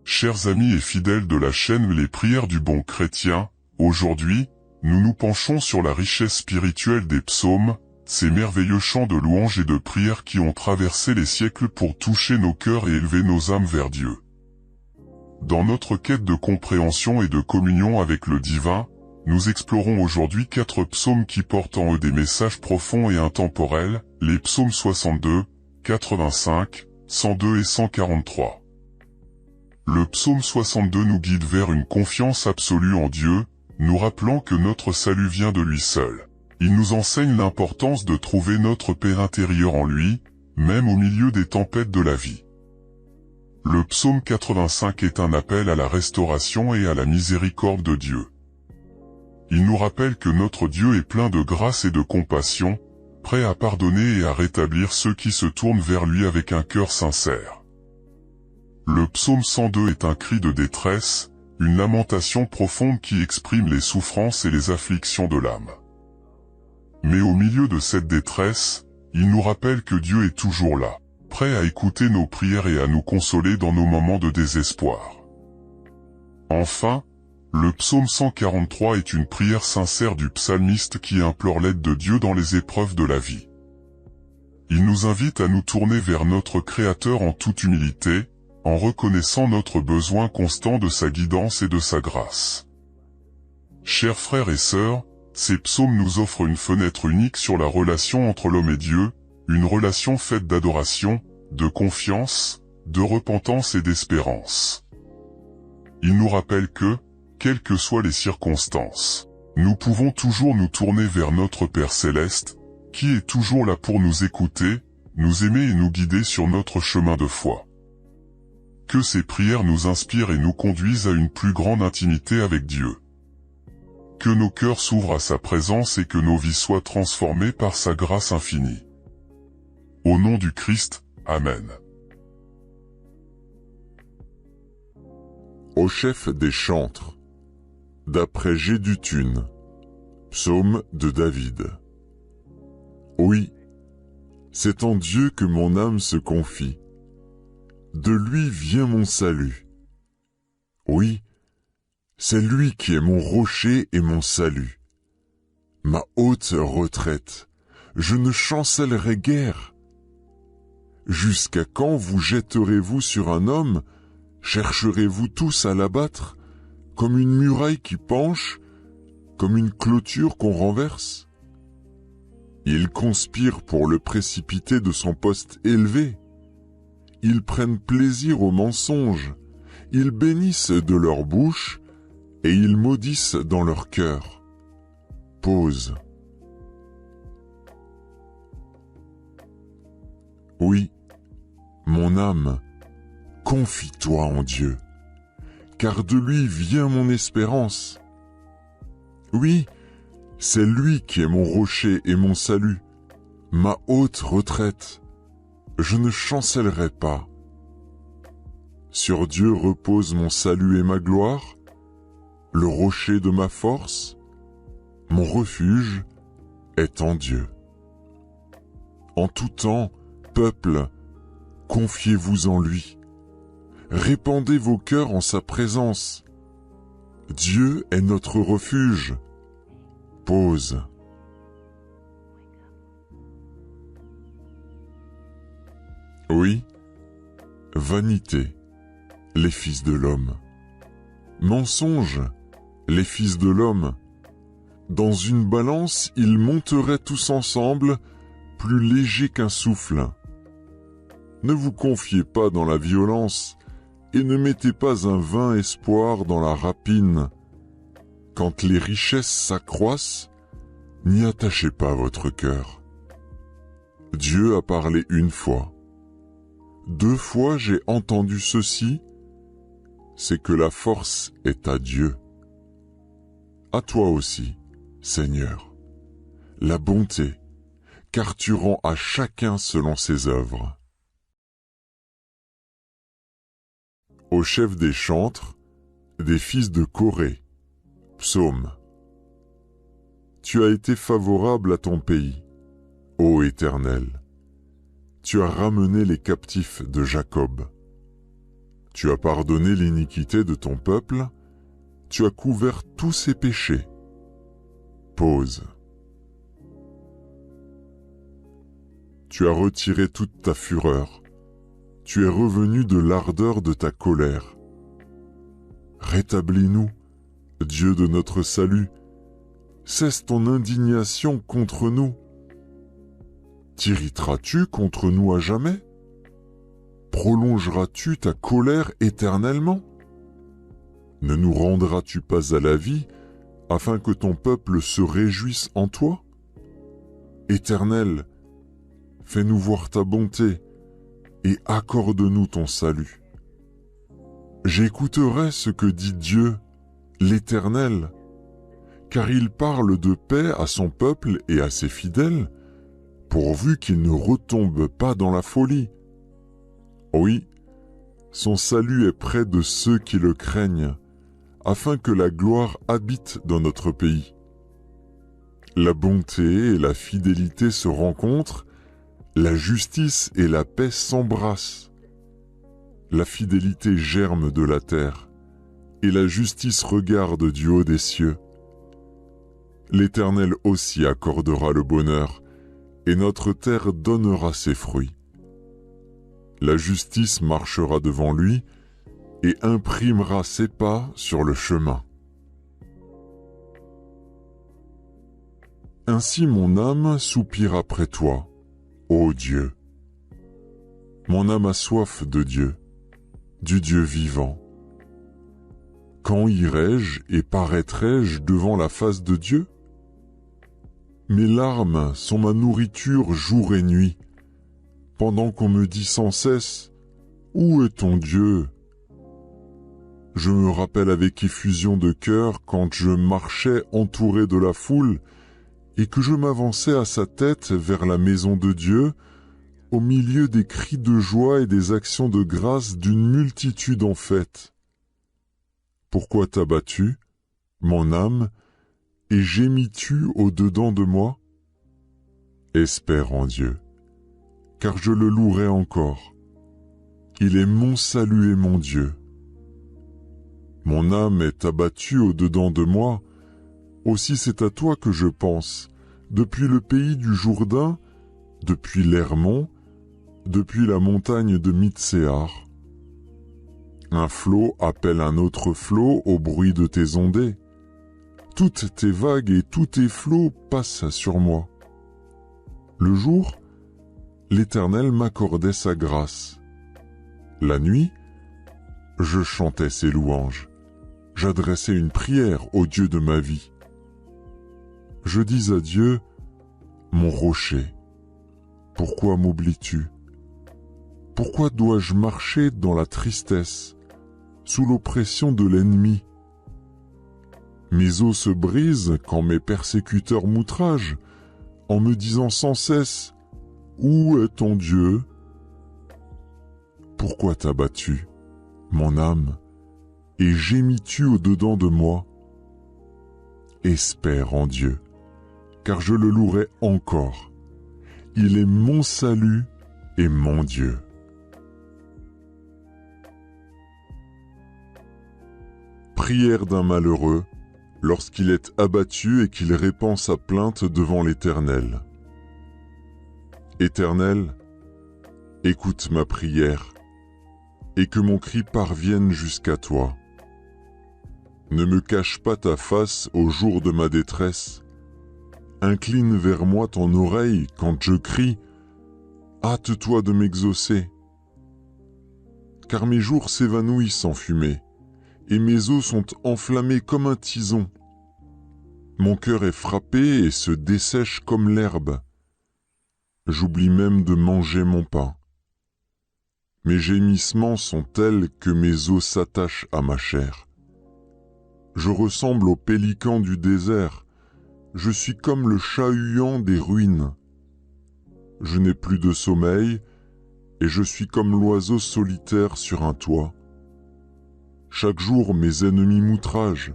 Chers amis et fidèles de la chaîne Les Prières du Bon Chrétien, aujourd'hui, nous nous penchons sur la richesse spirituelle des psaumes, ces merveilleux chants de louange et de prière qui ont traversé les siècles pour toucher nos cœurs et élever nos âmes vers Dieu. Dans notre quête de compréhension et de communion avec le divin, nous explorons aujourd'hui 4 psaumes qui portent en eux des messages profonds et intemporels, les psaumes 62, 85, 102 et 143. Le psaume 62 nous guide vers une confiance absolue en Dieu, nous rappelant que notre salut vient de lui seul. Il nous enseigne l'importance de trouver notre paix intérieure en lui, même au milieu des tempêtes de la vie. Le psaume 85 est un appel à la restauration et à la miséricorde de Dieu. Il nous rappelle que notre Dieu est plein de grâce et de compassion, prêt à pardonner et à rétablir ceux qui se tournent vers lui avec un cœur sincère. Le psaume 102 est un cri de détresse, une lamentation profonde qui exprime les souffrances et les afflictions de l'âme. Mais au milieu de cette détresse, il nous rappelle que Dieu est toujours là, prêt à écouter nos prières et à nous consoler dans nos moments de désespoir. Enfin, le psaume 143 est une prière sincère du psalmiste qui implore l'aide de Dieu dans les épreuves de la vie. Il nous invite à nous tourner vers notre Créateur en toute humilité, en reconnaissant notre besoin constant de sa guidance et de sa grâce. Chers frères et sœurs, ces psaumes nous offrent une fenêtre unique sur la relation entre l'homme et Dieu, une relation faite d'adoration, de confiance, de repentance et d'espérance. Ils nous rappellent que, quelles que soient les circonstances, nous pouvons toujours nous tourner vers notre Père Céleste, qui est toujours là pour nous écouter, nous aimer et nous guider sur notre chemin de foi. Que ces prières nous inspirent et nous conduisent à une plus grande intimité avec Dieu. Que nos cœurs s'ouvrent à sa présence et que nos vies soient transformées par sa grâce infinie. Au nom du Christ, Amen. Au chef des chantres, d'après Géduthune, psaume de David. Oui, c'est en Dieu que mon âme se confie. De lui vient mon salut. Oui, c'est lui qui est mon rocher et mon salut. Ma haute retraite, je ne chancellerai guère. Jusqu'à quand vous jetterez-vous sur un homme, chercherez-vous tous à l'abattre, comme une muraille qui penche, comme une clôture qu'on renverse? Ils conspirent pour le précipiter de son poste élevé. Ils prennent plaisir au mensonge, ils bénissent de leur bouche, et ils maudissent dans leur cœur. Pause. Oui, mon âme, confie-toi en Dieu, car de lui vient mon espérance. Oui, c'est lui qui est mon rocher et mon salut, ma haute retraite. Je ne chancellerai pas. Sur Dieu repose mon salut et ma gloire, le rocher de ma force, mon refuge est en Dieu. En tout temps, peuple, confiez-vous en lui. Répandez vos cœurs en sa présence. Dieu est notre refuge. Pause. Oui, vanité, les fils de l'homme. Mensonge, les fils de l'homme. Dans une balance, ils monteraient tous ensemble, plus légers qu'un souffle. Ne vous confiez pas dans la violence, et ne mettez pas un vain espoir dans la rapine. Quand les richesses s'accroissent, n'y attachez pas votre cœur. Dieu a parlé une fois. 2 fois j'ai entendu ceci, c'est que la force est à Dieu. À toi aussi, Seigneur, la bonté, car tu rends à chacun selon ses œuvres. Au chef des chantres, des fils de Corée, psaume. Tu as été favorable à ton pays, ô Éternel. Tu as ramené les captifs de Jacob. Tu as pardonné l'iniquité de ton peuple, tu as couvert tous ses péchés. Pause. Tu as retiré toute ta fureur, tu es revenu de l'ardeur de ta colère. Rétablis-nous, Dieu de notre salut, cesse ton indignation contre nous. T'irriteras-tu contre nous à jamais? Prolongeras-tu ta colère éternellement? Ne nous rendras-tu pas à la vie, afin que ton peuple se réjouisse en toi? Éternel, fais-nous voir ta bonté, et accorde-nous ton salut. J'écouterai ce que dit Dieu, l'Éternel, car il parle de paix à son peuple et à ses fidèles, pourvu qu'ils ne retombent pas dans la folie. Oui, son salut est près de ceux qui le craignent, afin que la gloire habite dans notre pays. La bonté et la fidélité se rencontrent, la justice et la paix s'embrassent. La fidélité germe de la terre, et la justice regarde du haut des cieux. L'Éternel aussi accordera le bonheur, et notre terre donnera ses fruits. La justice marchera devant lui, et imprimera ses pas sur le chemin. Ainsi mon âme soupire après toi, ô Dieu. Mon âme a soif de Dieu, du Dieu vivant. Quand irai-je et paraîtrai-je devant la face de Dieu? Mes larmes sont ma nourriture jour et nuit, pendant qu'on me dit sans cesse « Où est ton Dieu ?» Je me rappelle avec effusion de cœur quand je marchais entouré de la foule et que je m'avançais à sa tête vers la maison de Dieu, au milieu des cris de joie et des actions de grâce d'une multitude en fête. Pourquoi t'as-tu, mon âme, et gémis-tu au-dedans de moi? Espère en Dieu, car je le louerai encore. Il est mon salut et mon Dieu. Mon âme est abattue au-dedans de moi, aussi c'est à toi que je pense, depuis le pays du Jourdain, depuis l'Hermon, depuis la montagne de Mitsehar. Un flot appelle un autre flot au bruit de tes ondées. Toutes tes vagues et tous tes flots passent sur moi. Le jour, l'Éternel m'accordait sa grâce. La nuit, je chantais ses louanges. J'adressais une prière au Dieu de ma vie. Je dis à Dieu, mon rocher, pourquoi m'oublies-tu? Pourquoi dois-je marcher dans la tristesse, sous l'oppression de l'ennemi? Mes os se brisent quand mes persécuteurs m'outragent, en me disant sans cesse, où est ton Dieu? Pourquoi t'as battu, mon âme, et gémis-tu au-dedans de moi? Espère en Dieu, car je le louerai encore. Il est mon salut et mon Dieu. Prière d'un malheureux lorsqu'il est abattu et qu'il répand sa plainte devant l'Éternel. Éternel, écoute ma prière et que mon cri parvienne jusqu'à toi. Ne me cache pas ta face au jour de ma détresse. Incline vers moi ton oreille quand je crie. Hâte-toi de m'exaucer. Car mes jours s'évanouissent en fumée, et mes os sont enflammés comme un tison. Mon cœur est frappé et se dessèche comme l'herbe. J'oublie même de manger mon pain. Mes gémissements sont tels que mes os s'attachent à ma chair. Je ressemble au pélican du désert. Je suis comme le chat-huant des ruines. Je n'ai plus de sommeil, et je suis comme l'oiseau solitaire sur un toit. Chaque jour mes ennemis m'outragent,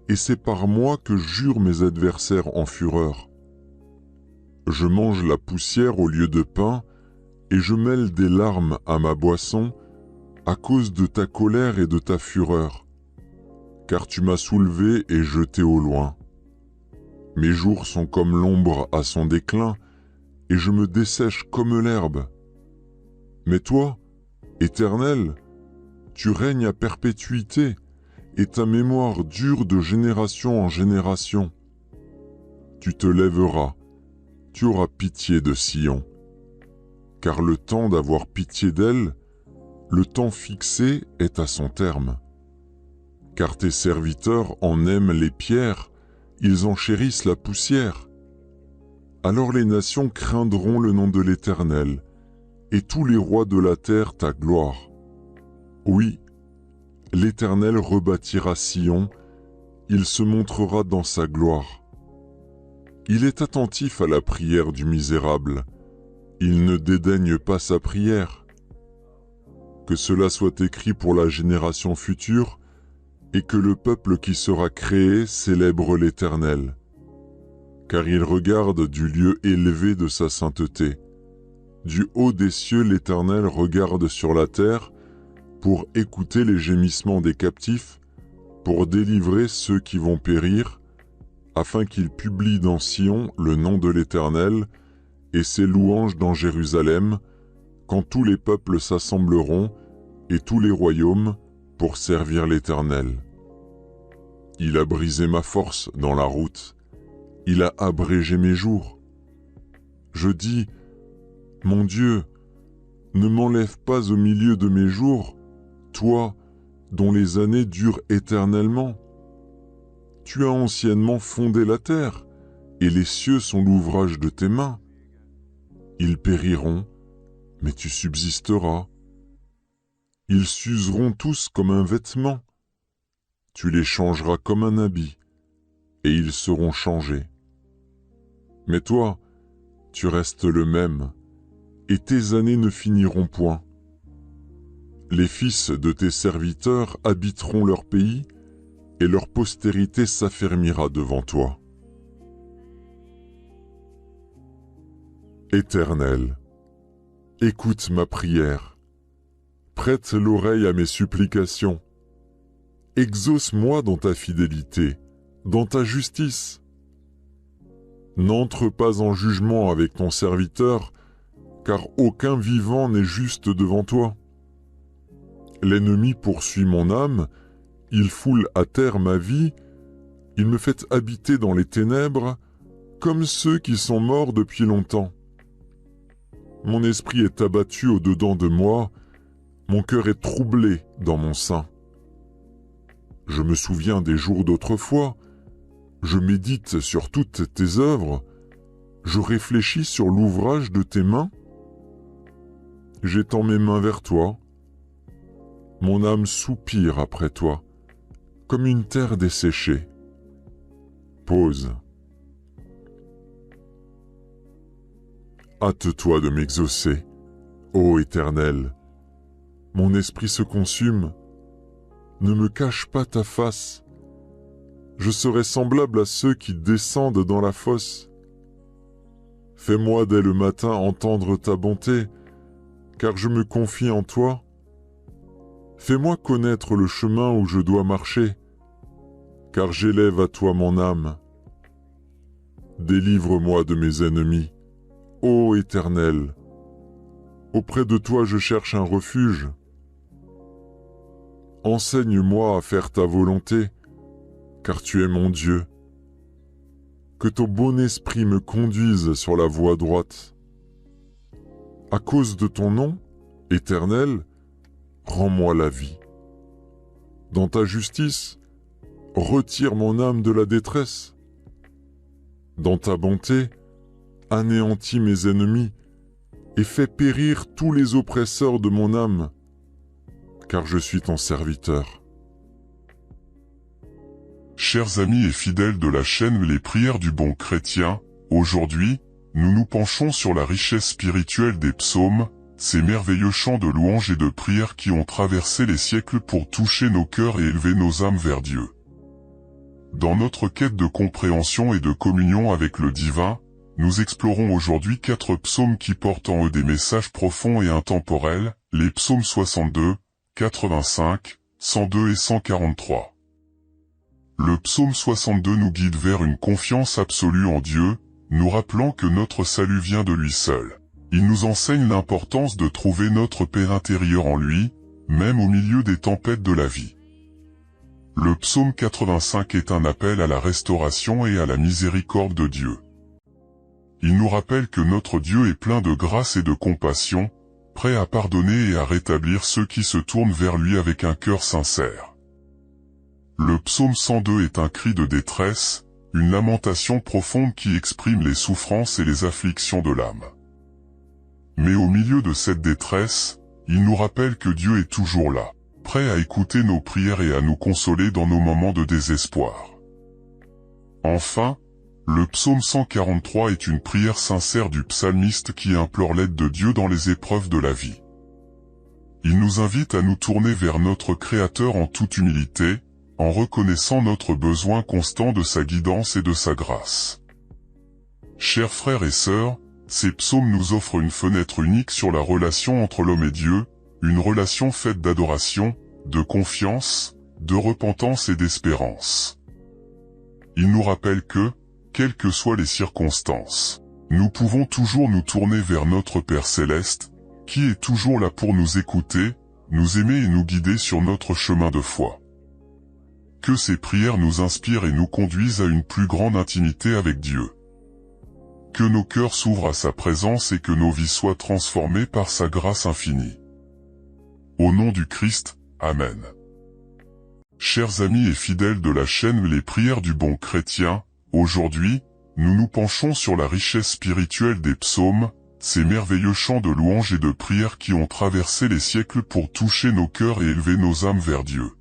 et c'est par moi que jurent mes adversaires en fureur. Je mange la poussière au lieu de pain, et je mêle des larmes à ma boisson, à cause de ta colère et de ta fureur, car tu m'as soulevé et jeté au loin. Mes jours sont comme l'ombre à son déclin, et je me dessèche comme l'herbe. Mais toi, Éternel, tu règnes à perpétuité, et ta mémoire dure de génération en génération. Tu te lèveras, tu auras pitié de Sion, car le temps d'avoir pitié d'elle, le temps fixé est à son terme. Car tes serviteurs en aiment les pierres, ils en chérissent la poussière. Alors les nations craindront le nom de l'Éternel, et tous les rois de la terre ta gloire. Oui, l'Éternel rebâtira Sion, il se montrera dans sa gloire. Il est attentif à la prière du misérable, il ne dédaigne pas sa prière. Que cela soit écrit pour la génération future, et que le peuple qui sera créé célèbre l'Éternel. Car il regarde du lieu élevé de sa sainteté. Du haut des cieux l'Éternel regarde sur la terre, pour écouter les gémissements des captifs, pour délivrer ceux qui vont périr, afin qu'il publie dans Sion le nom de l'Éternel, et ses louanges dans Jérusalem, quand tous les peuples s'assembleront, et tous les royaumes, pour servir l'Éternel. Il a brisé ma force dans la route, il a abrégé mes jours. Je dis, mon Dieu, ne m'enlève pas au milieu de mes jours, toi, dont les années durent éternellement. Tu as anciennement fondé la terre, et les cieux sont l'ouvrage de tes mains. Ils périront, mais tu subsisteras. Ils s'useront tous comme un vêtement. Tu les changeras comme un habit, et ils seront changés. Mais toi, tu restes le même, et tes années ne finiront point. Les fils de tes serviteurs habiteront leur pays, et leur postérité s'affermira devant toi. Éternel, écoute ma prière, prête l'oreille à mes supplications, exauce-moi dans ta fidélité, dans ta justice. N'entre pas en jugement avec ton serviteur, car aucun vivant n'est juste devant toi. L'ennemi poursuit mon âme, il foule à terre ma vie, il me fait habiter dans les ténèbres, comme ceux qui sont morts depuis longtemps. Mon esprit est abattu au-dedans de moi, mon cœur est troublé dans mon sein. Je me souviens des jours d'autrefois, je médite sur toutes tes œuvres, je réfléchis sur l'ouvrage de tes mains. J'étends mes mains vers toi, mon âme soupire après toi, comme une terre desséchée. Pause. Hâte-toi de m'exaucer, ô Éternel. Mon esprit se consume. Ne me cache pas ta face. Je serai semblable à ceux qui descendent dans la fosse. Fais-moi dès le matin entendre ta bonté, car je me confie en toi. Fais-moi connaître le chemin où je dois marcher, car j'élève à toi mon âme. Délivre-moi de mes ennemis, ô Éternel. Auprès de toi je cherche un refuge. Enseigne-moi à faire ta volonté, car tu es mon Dieu. Que ton bon esprit me conduise sur la voie droite. À cause de ton nom, Éternel, rends-moi la vie. Dans ta justice, retire mon âme de la détresse. Dans ta bonté, anéantis mes ennemis et fais périr tous les oppresseurs de mon âme, car je suis ton serviteur. Chers amis et fidèles de la chaîne Les Prières du Bon Chrétien, aujourd'hui, nous nous penchons sur la richesse spirituelle des psaumes, ces merveilleux chants de louanges et de prières qui ont traversé les siècles pour toucher nos cœurs et élever nos âmes vers Dieu. Dans notre quête de compréhension et de communion avec le divin, nous explorons aujourd'hui 4 psaumes qui portent en eux des messages profonds et intemporels, les psaumes 62, 85, 102 et 143. Le psaume 62 nous guide vers une confiance absolue en Dieu, nous rappelant que notre salut vient de lui seul. Il nous enseigne l'importance de trouver notre paix intérieure en lui, même au milieu des tempêtes de la vie. Le psaume 85 est un appel à la restauration et à la miséricorde de Dieu. Il nous rappelle que notre Dieu est plein de grâce et de compassion, prêt à pardonner et à rétablir ceux qui se tournent vers lui avec un cœur sincère. Le psaume 102 est un cri de détresse, une lamentation profonde qui exprime les souffrances et les afflictions de l'âme. Mais au milieu de cette détresse, il nous rappelle que Dieu est toujours là, prêt à écouter nos prières et à nous consoler dans nos moments de désespoir. Enfin, le psaume 143 est une prière sincère du psalmiste qui implore l'aide de Dieu dans les épreuves de la vie. Il nous invite à nous tourner vers notre Créateur en toute humilité, en reconnaissant notre besoin constant de sa guidance et de sa grâce. Chers frères et sœurs, ces psaumes nous offrent une fenêtre unique sur la relation entre l'homme et Dieu, une relation faite d'adoration, de confiance, de repentance et d'espérance. Ils nous rappellent que, quelles que soient les circonstances, nous pouvons toujours nous tourner vers notre Père Céleste, qui est toujours là pour nous écouter, nous aimer et nous guider sur notre chemin de foi. Que ces prières nous inspirent et nous conduisent à une plus grande intimité avec Dieu. Que nos cœurs s'ouvrent à sa présence et que nos vies soient transformées par sa grâce infinie. Au nom du Christ, Amen. Chers amis et fidèles de la chaîne Les Prières du Bon Chrétien, aujourd'hui, nous nous penchons sur la richesse spirituelle des psaumes, ces merveilleux chants de louange et de prière qui ont traversé les siècles pour toucher nos cœurs et élever nos âmes vers Dieu.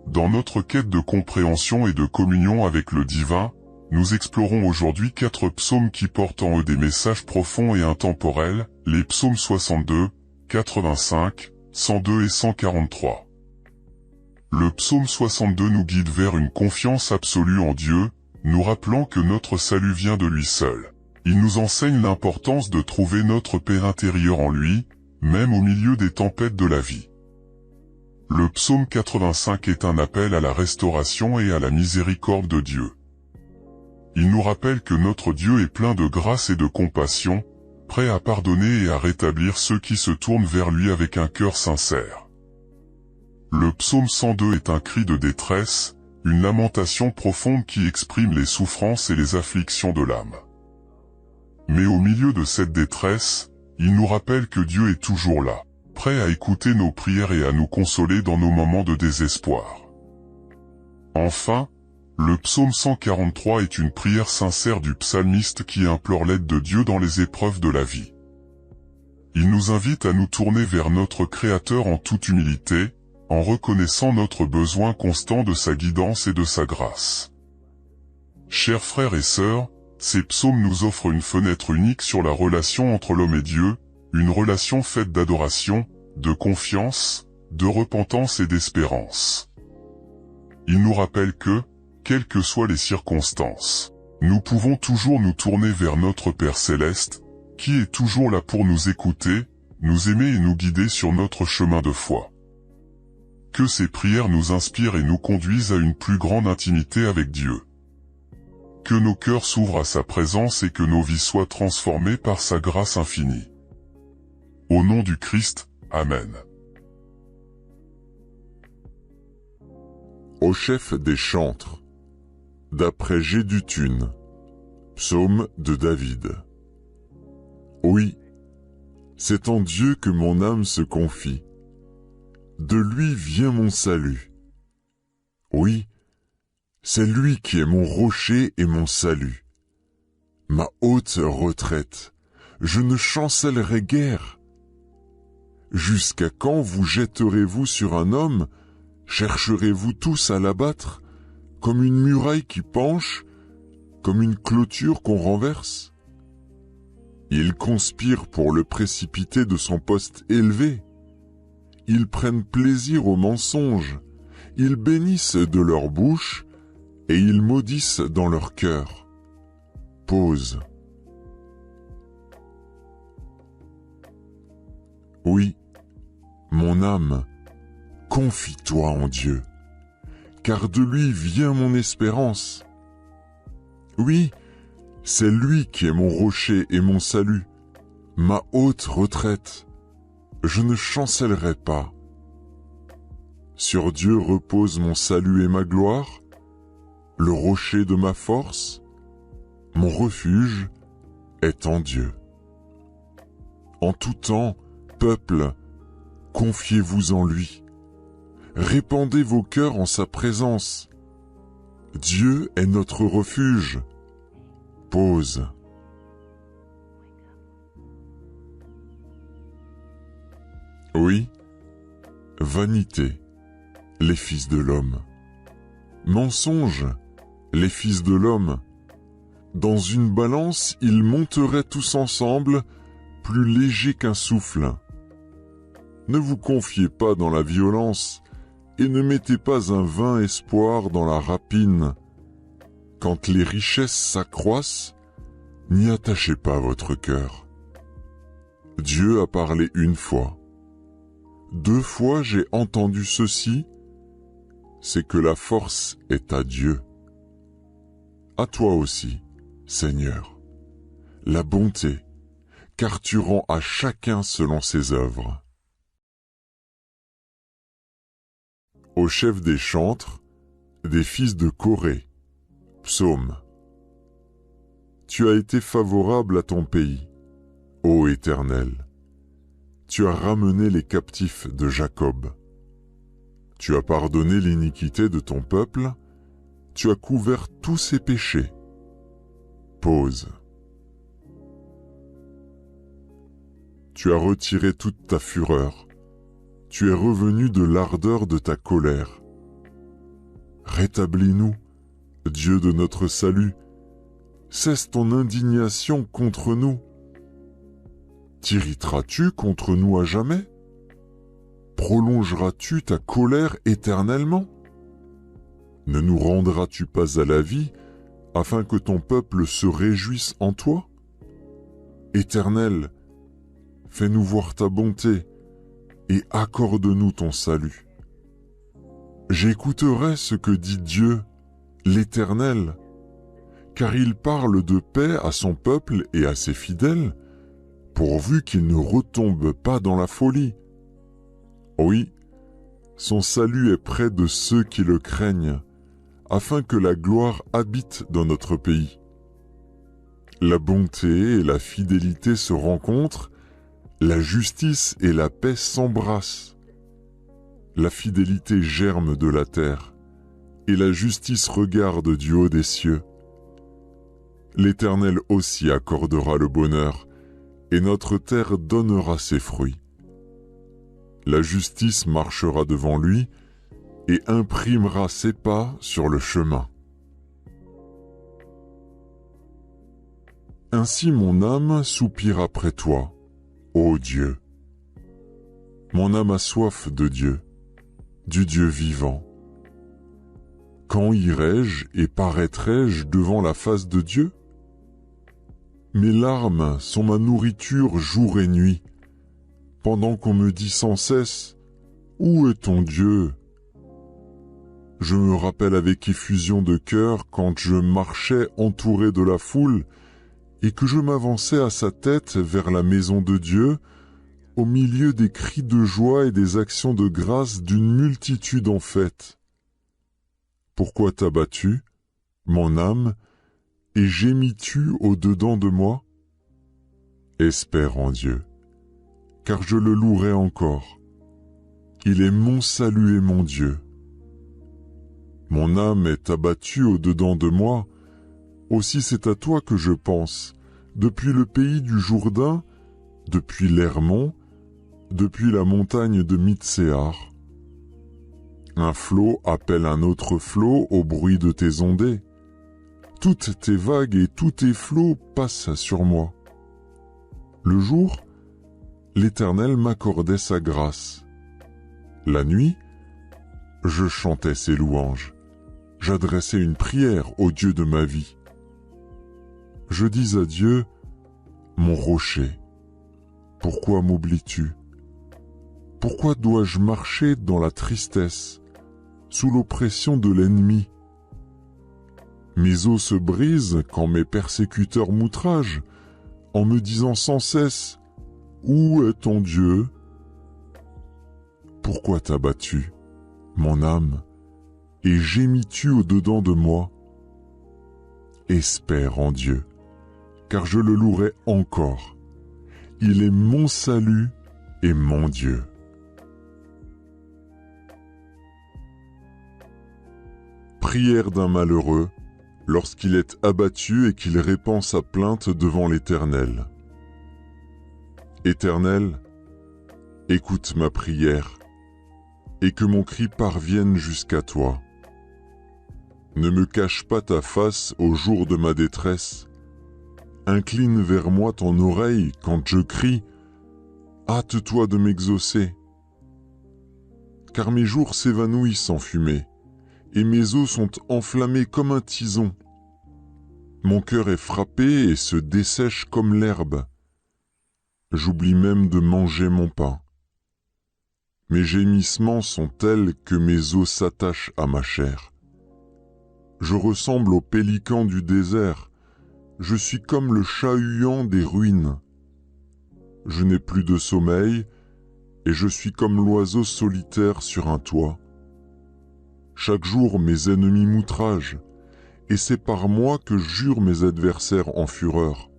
Dans notre quête de compréhension et de communion avec le divin, nous explorons aujourd'hui 4 psaumes qui portent en eux des messages profonds et intemporels, les psaumes 62, 85, 102 et 143. Le psaume 62 nous guide vers une confiance absolue en Dieu, nous rappelant que notre salut vient de lui seul. Il nous enseigne l'importance de trouver notre paix intérieure en lui, même au milieu des tempêtes de la vie. Le psaume 85 est un appel à la restauration et à la miséricorde de Dieu. Il nous rappelle que notre Dieu est plein de grâce et de compassion, prêt à pardonner et à rétablir ceux qui se tournent vers lui avec un cœur sincère. Le psaume 102 est un cri de détresse, une lamentation profonde qui exprime les souffrances et les afflictions de l'âme. Mais au milieu de cette détresse, il nous rappelle que Dieu est toujours là, prêt à écouter nos prières et à nous consoler dans nos moments de désespoir. Enfin, le psaume 143 est une prière sincère du psalmiste qui implore l'aide de Dieu dans les épreuves de la vie. Il nous invite à nous tourner vers notre Créateur en toute humilité, en reconnaissant notre besoin constant de sa guidance et de sa grâce. Chers frères et sœurs, ces psaumes nous offrent une fenêtre unique sur la relation entre l'homme et Dieu, une relation faite d'adoration, de confiance, de repentance et d'espérance. Ils nous rappellent que, quelles que soient les circonstances, nous pouvons toujours nous tourner vers notre Père Céleste, qui est toujours là pour nous écouter, nous aimer et nous guider sur notre chemin de foi. Que ces prières nous inspirent et nous conduisent à une plus grande intimité avec Dieu. Que nos cœurs s'ouvrent à sa présence et que nos vies soient transformées par sa grâce infinie. Au nom du Christ, Amen. Au chef des chantres, d'après Gédutune, psaume de David. Oui, c'est en Dieu que mon âme se confie. De lui vient mon salut. Oui, c'est lui qui est mon rocher et mon salut. Ma haute retraite, je ne chancellerai guère. Jusqu'à quand vous jetterez-vous sur un homme? Chercherez-vous tous à l'abattre, comme une muraille qui penche, comme une clôture qu'on renverse? Ils conspirent pour le précipiter de son poste élevé. Ils prennent plaisir au mensonge, ils bénissent de leur bouche, et ils maudissent dans leur cœur. Pause. Oui, mon âme, confie-toi en Dieu, car de lui vient mon espérance. Oui, c'est lui qui est mon rocher et mon salut, ma haute retraite. Je ne chancellerai pas. Sur Dieu repose mon salut et ma gloire, le rocher de ma force, mon refuge est en Dieu. En tout temps, peuple, confiez-vous en lui. Répandez vos cœurs en sa présence. Dieu est notre refuge. Pause. Oui, vanité, les fils de l'homme. Mensonge, les fils de l'homme. Dans une balance, ils monteraient tous ensemble, plus légers qu'un souffle. Ne vous confiez pas dans la violence, et ne mettez pas un vain espoir dans la rapine. Quand les richesses s'accroissent, n'y attachez pas votre cœur. Dieu a parlé une fois. 2 fois j'ai entendu ceci, c'est que la force est à Dieu. À toi aussi, Seigneur, la bonté, car tu rends à chacun selon ses œuvres. Au chef des chantres, des fils de Corée, psaume. Tu as été favorable à ton pays, ô Éternel. Tu as ramené les captifs de Jacob. Tu as pardonné l'iniquité de ton peuple, tu as couvert tous ses péchés. Pause. Tu as retiré toute ta fureur, tu es revenu de l'ardeur de ta colère. Rétablis-nous, Dieu de notre salut, cesse ton indignation contre nous. T'irriteras-tu contre nous à jamais? Prolongeras-tu ta colère éternellement? Ne nous rendras-tu pas à la vie, afin que ton peuple se réjouisse en toi? Éternel, fais-nous voir ta bonté, et accorde-nous ton salut. J'écouterai ce que dit Dieu, l'Éternel, car il parle de paix à son peuple et à ses fidèles, pourvu qu'il ne retombe pas dans la folie. Oui, son salut est près de ceux qui le craignent, afin que la gloire habite dans notre pays. La bonté et la fidélité se rencontrent, la justice et la paix s'embrassent. La fidélité germe de la terre, et la justice regarde du haut des cieux. L'Éternel aussi accordera le bonheur, et notre terre donnera ses fruits. La justice marchera devant lui, et imprimera ses pas sur le chemin. Ainsi mon âme soupire après toi, ô Dieu. Mon âme a soif de Dieu, du Dieu vivant. Quand irai-je et paraîtrai-je devant la face de Dieu? Mes larmes sont ma nourriture jour et nuit, pendant qu'on me dit sans cesse « Où est ton Dieu ?» Je me rappelle avec effusion de cœur quand je marchais entouré de la foule et que je m'avançais à sa tête vers la maison de Dieu, au milieu des cris de joie et des actions de grâce d'une multitude en fête. Pourquoi t'as-tu, mon âme, et gémis-tu au-dedans de moi? Espère en Dieu, car je le louerai encore. Il est mon salut et mon Dieu. Mon âme est abattue au-dedans de moi, aussi c'est à toi que je pense, depuis le pays du Jourdain, depuis l'Hermon, depuis la montagne de Mitsehar. Un flot appelle un autre flot au bruit de tes ondées. Toutes tes vagues et tous tes flots passent sur moi. Le jour, l'Éternel m'accordait sa grâce. La nuit, je chantais ses louanges. J'adressais une prière au Dieu de ma vie. Je dis à Dieu, mon rocher, pourquoi m'oublies-tu? Pourquoi dois-je marcher dans la tristesse, sous l'oppression de l'ennemi? Mes os se brisent quand mes persécuteurs m'outragent, en me disant sans cesse « Où est ton Dieu ?» Pourquoi t'as battu, mon âme, et gémis-tu au-dedans de moi? Espère en Dieu, car je le louerai encore. Il est mon salut et mon Dieu. Prière d'un malheureux lorsqu'il est abattu et qu'il répand sa plainte devant l'Éternel. Éternel, écoute ma prière et que mon cri parvienne jusqu'à toi. Ne me cache pas ta face au jour de ma détresse. Incline vers moi ton oreille quand je crie. Hâte-toi de m'exaucer. Car mes jours s'évanouissent en fumée, et mes os sont enflammés comme un tison. Mon cœur est frappé et se dessèche comme l'herbe. J'oublie même de manger mon pain. Mes gémissements sont tels que mes os s'attachent à ma chair. Je ressemble au pélican du désert. Je suis comme le chat-huant des ruines. Je n'ai plus de sommeil et je suis comme l'oiseau solitaire sur un toit. Chaque jour mes ennemis m'outragent et c'est par moi que jurent mes adversaires en fureur.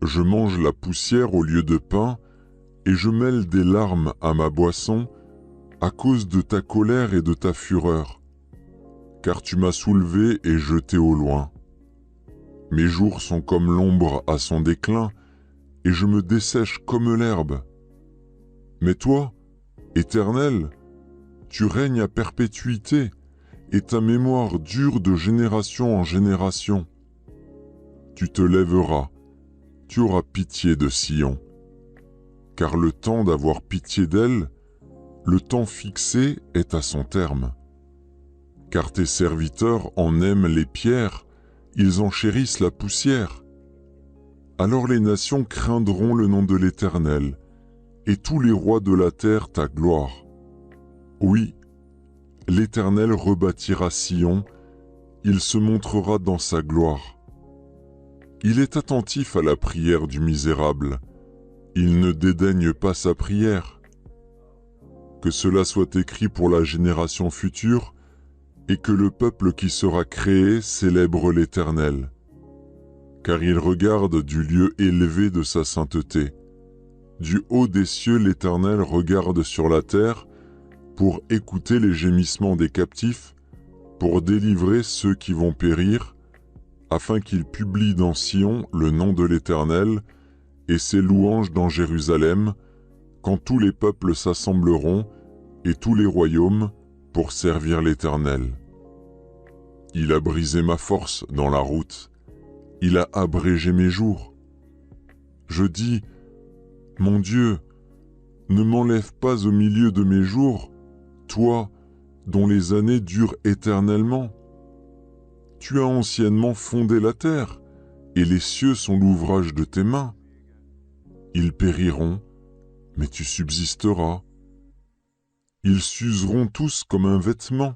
Je mange la poussière au lieu de pain et je mêle des larmes à ma boisson à cause de ta colère et de ta fureur, car tu m'as soulevé et jeté au loin. Mes jours sont comme l'ombre à son déclin, et je me dessèche comme l'herbe. Mais toi, Éternel, tu règnes à perpétuité, et ta mémoire dure de génération en génération. Tu te lèveras, tu auras pitié de Sion, car le temps d'avoir pitié d'elle, le temps fixé est à son terme. Car tes serviteurs en aiment les pierres, ils en chérissent la poussière. Alors les nations craindront le nom de l'Éternel, et tous les rois de la terre ta gloire. Oui, l'Éternel rebâtira Sion, il se montrera dans sa gloire. Il est attentif à la prière du misérable, il ne dédaigne pas sa prière. Que cela soit écrit pour la génération future, et que le peuple qui sera créé célèbre l'Éternel. Car il regarde du lieu élevé de sa sainteté. Du haut des cieux, l'Éternel regarde sur la terre pour écouter les gémissements des captifs, pour délivrer ceux qui vont périr, afin qu'il publie dans Sion le nom de l'Éternel et ses louanges dans Jérusalem, quand tous les peuples s'assembleront et tous les royaumes pour servir l'Éternel. Il a brisé ma force dans la route, il a abrégé mes jours. Je dis, mon Dieu, ne m'enlève pas au milieu de mes jours, toi, dont les années durent éternellement. Tu as anciennement fondé la terre, et les cieux sont l'ouvrage de tes mains. Ils périront, mais tu subsisteras. Ils s'useront tous comme un vêtement.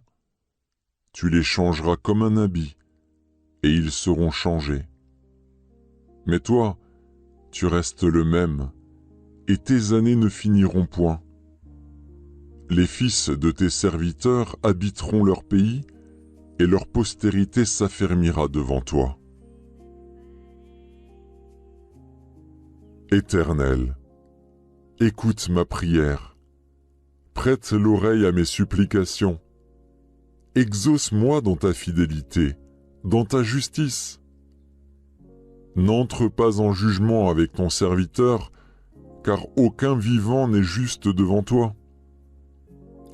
Tu les changeras comme un habit, et ils seront changés. Mais toi, tu restes le même, et tes années ne finiront point. Les fils de tes serviteurs habiteront leur pays, et leur postérité s'affermira devant toi. Éternel, écoute ma prière, prête l'oreille à mes supplications. Exauce-moi dans ta fidélité, dans ta justice. N'entre pas en jugement avec ton serviteur, car aucun vivant n'est juste devant toi.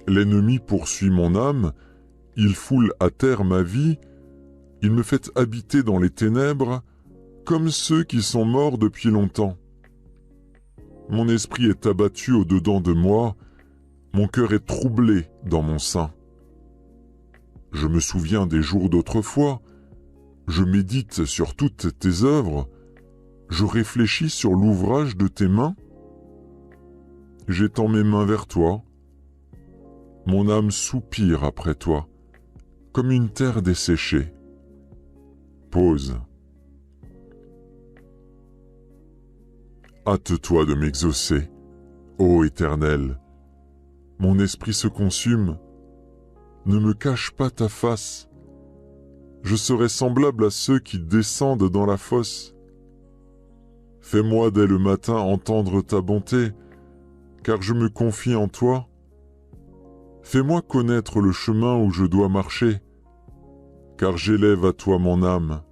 L'ennemi poursuit mon âme, il foule à terre ma vie, il me fait habiter dans les ténèbres, comme ceux qui sont morts depuis longtemps. Mon esprit est abattu au-dedans de moi, mon cœur est troublé dans mon sein. Je me souviens des jours d'autrefois, je médite sur toutes tes œuvres, je réfléchis sur l'ouvrage de tes mains. j'étends mes mains vers toi. Mon âme soupire après toi, comme une terre desséchée. Pause. Hâte-toi de m'exaucer, ô Éternel. Mon esprit se consume. Ne me cache pas ta face. Je serai semblable à ceux qui descendent dans la fosse. Fais-moi dès le matin entendre ta bonté, car je me confie en toi. Fais-moi connaître le chemin où je dois marcher, car j'élève à toi mon âme.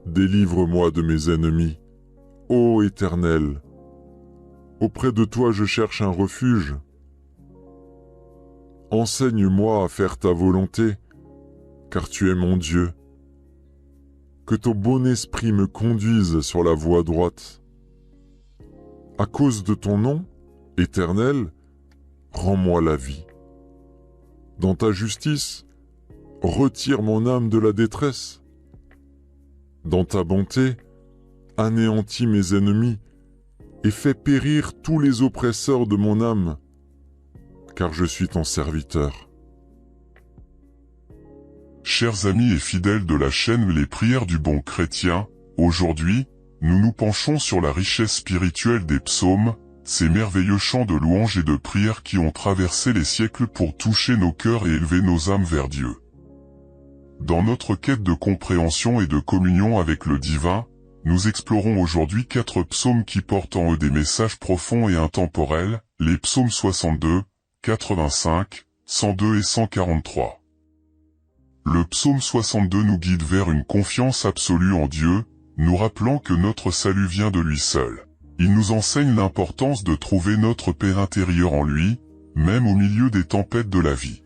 Délivre-moi de mes ennemis, ô Éternel. Auprès de toi je cherche un refuge. Enseigne-moi à faire ta volonté, car tu es mon Dieu. Que ton bon esprit me conduise sur la voie droite. À cause de ton nom, Éternel, rends-moi la vie. Dans ta justice, retire mon âme de la détresse. Dans ta bonté, anéantis mes ennemis et fais périr tous les oppresseurs de mon âme, car je suis ton serviteur. Chers amis et fidèles de la chaîne Les Prières du Bon Chrétien, aujourd'hui, nous nous penchons sur la richesse spirituelle des psaumes, ces merveilleux chants de louange et de prière qui ont traversé les siècles pour toucher nos cœurs et élever nos âmes vers Dieu. Dans notre quête de compréhension et de communion avec le divin, nous explorons aujourd'hui 4 psaumes qui portent en eux des messages profonds et intemporels, les psaumes 62, 85, 102 et 143. Le psaume 62 nous guide vers une confiance absolue en Dieu, nous rappelant que notre salut vient de lui seul. Il nous enseigne l'importance de trouver notre paix intérieure en lui, même au milieu des tempêtes de la vie.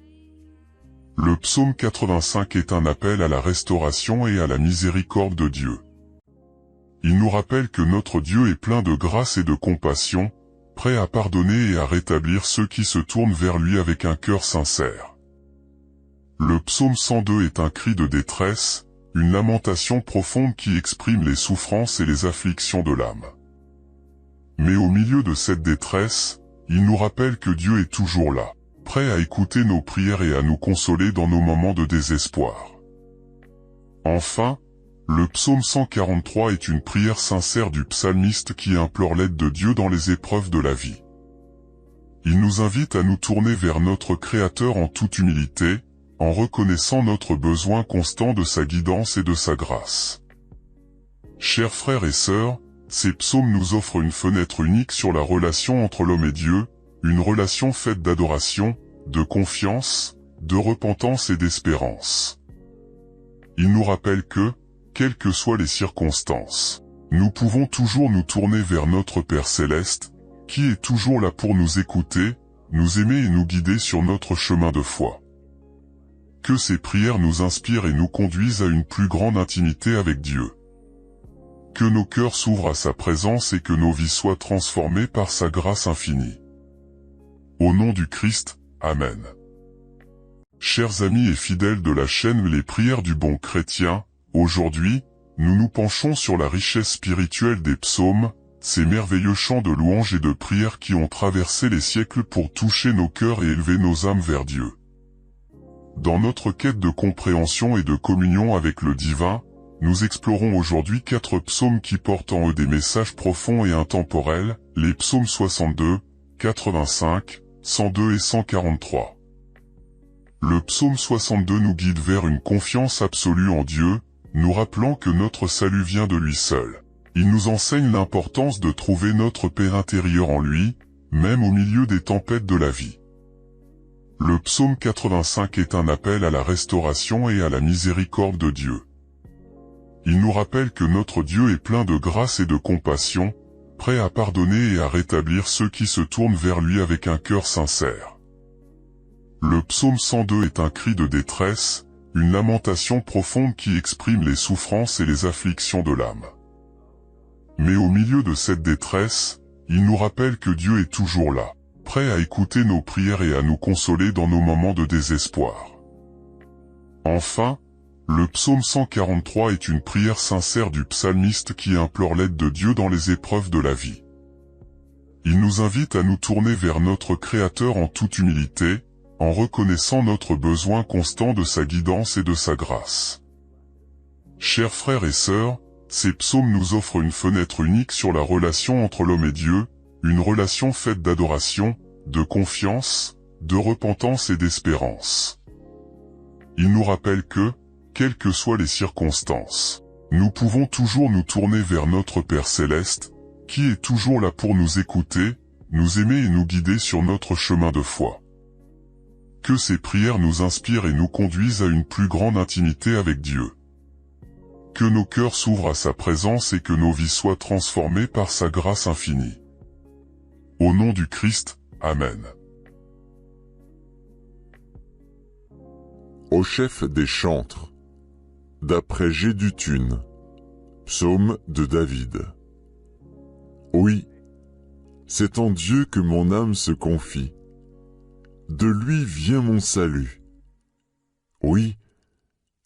Le psaume 85 est un appel à la restauration et à la miséricorde de Dieu. Il nous rappelle que notre Dieu est plein de grâce et de compassion, prêt à pardonner et à rétablir ceux qui se tournent vers lui avec un cœur sincère. Le psaume 102 est un cri de détresse, une lamentation profonde qui exprime les souffrances et les afflictions de l'âme. Mais au milieu de cette détresse, il nous rappelle que Dieu est toujours là, prêt à écouter nos prières et à nous consoler dans nos moments de désespoir. Enfin, le psaume 143 est une prière sincère du psalmiste qui implore l'aide de Dieu dans les épreuves de la vie. Il nous invite à nous tourner vers notre Créateur en toute humilité, en reconnaissant notre besoin constant de sa guidance et de sa grâce. Chers frères et sœurs, ces psaumes nous offrent une fenêtre unique sur la relation entre l'homme et Dieu, une relation faite d'adoration, de confiance, de repentance et d'espérance. Ils nous rappellent que, quelles que soient les circonstances, nous pouvons toujours nous tourner vers notre Père Céleste, qui est toujours là pour nous écouter, nous aimer et nous guider sur notre chemin de foi. Que ces prières nous inspirent et nous conduisent à une plus grande intimité avec Dieu. Que nos cœurs s'ouvrent à sa présence et que nos vies soient transformées par sa grâce infinie. Au nom du Christ, Amen. Chers amis et fidèles de la chaîne Les Prières du Bon Chrétien, aujourd'hui, nous nous penchons sur la richesse spirituelle des psaumes, ces merveilleux chants de louange et de prière qui ont traversé les siècles pour toucher nos cœurs et élever nos âmes vers Dieu. Dans notre quête de compréhension et de communion avec le divin, nous explorons aujourd'hui 4 psaumes qui portent en eux des messages profonds et intemporels, les psaumes 62, 85, 102 et 143. Le psaume 62 nous guide vers une confiance absolue en Dieu, nous rappelant que notre salut vient de lui seul. Il nous enseigne l'importance de trouver notre paix intérieure en lui, même au milieu des tempêtes de la vie. Le psaume 85 est un appel à la restauration et à la miséricorde de Dieu. Il nous rappelle que notre Dieu est plein de grâce et de compassion, prêt à pardonner et à rétablir ceux qui se tournent vers lui avec un cœur sincère. Le psaume 102 est un cri de détresse, une lamentation profonde qui exprime les souffrances et les afflictions de l'âme. Mais au milieu de cette détresse, il nous rappelle que Dieu est toujours là, prêt à écouter nos prières et à nous consoler dans nos moments de désespoir. Enfin, le psaume 143 est une prière sincère du psalmiste qui implore l'aide de Dieu dans les épreuves de la vie. Il nous invite à nous tourner vers notre Créateur en toute humilité, en reconnaissant notre besoin constant de sa guidance et de sa grâce. Chers frères et sœurs, ces psaumes nous offrent une fenêtre unique sur la relation entre l'homme et Dieu, une relation faite d'adoration, de confiance, de repentance et d'espérance. Ils nous rappellent que, quelles que soient les circonstances, nous pouvons toujours nous tourner vers notre Père Céleste, qui est toujours là pour nous écouter, nous aimer et nous guider sur notre chemin de foi. Que ces prières nous inspirent et nous conduisent à une plus grande intimité avec Dieu. Que nos cœurs s'ouvrent à sa présence et que nos vies soient transformées par sa grâce infinie. Au nom du Christ, Amen. Au chef des chantres, d'après Gédutune, psaume de David. Oui, c'est en Dieu que mon âme se confie. De lui vient mon salut. Oui,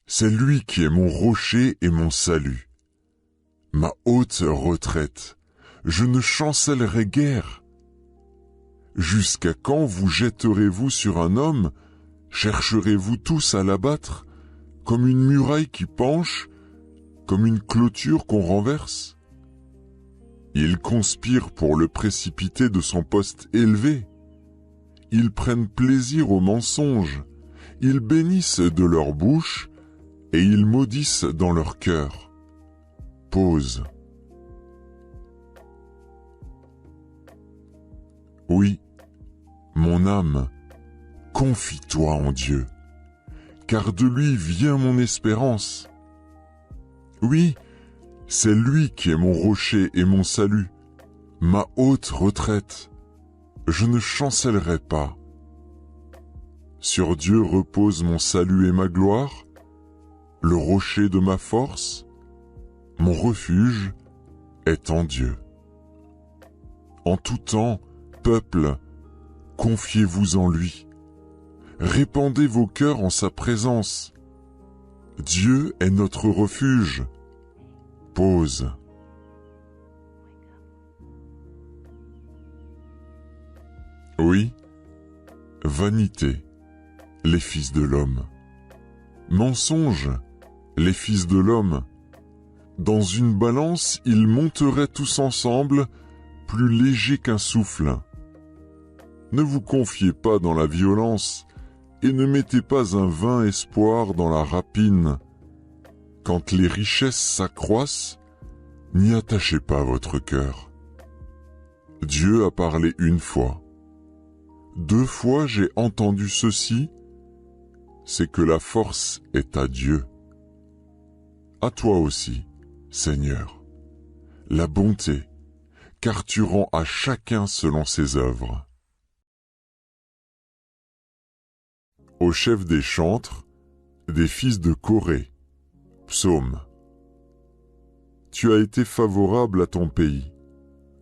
c'est lui qui est mon rocher et mon salut. Ma haute retraite, je ne chancellerai guère. Jusqu'à quand vous jetterez-vous sur un homme? Chercherez-vous tous à l'abattre, comme une muraille qui penche, comme une clôture qu'on renverse? Ils conspirent pour le précipiter de son poste élevé. Ils prennent plaisir au mensonge, ils bénissent de leur bouche, et ils maudissent dans leur cœur. Pause. Oui, mon âme, confie-toi en Dieu, car de lui vient mon espérance. Oui, c'est lui qui est mon rocher et mon salut, ma haute retraite. Je ne chancellerai pas. Sur Dieu repose mon salut et ma gloire, le rocher de ma force, mon refuge est en Dieu. En tout temps, peuple, confiez-vous en lui. Répandez vos cœurs en sa présence. Dieu est notre refuge. Pause. Oui, vanité, les fils de l'homme. Mensonge, les fils de l'homme. Dans une balance, ils monteraient tous ensemble, plus légers qu'un souffle. Ne vous confiez pas dans la violence, et ne mettez pas un vain espoir dans la rapine. Quand les richesses s'accroissent, n'y attachez pas votre cœur. Dieu a parlé une fois. 2 fois j'ai entendu ceci, c'est que la force est à Dieu. À toi aussi, Seigneur, la bonté, car tu rends à chacun selon ses œuvres. Au chef des chantres, des fils de Corée, psaume. Tu as été favorable à ton pays,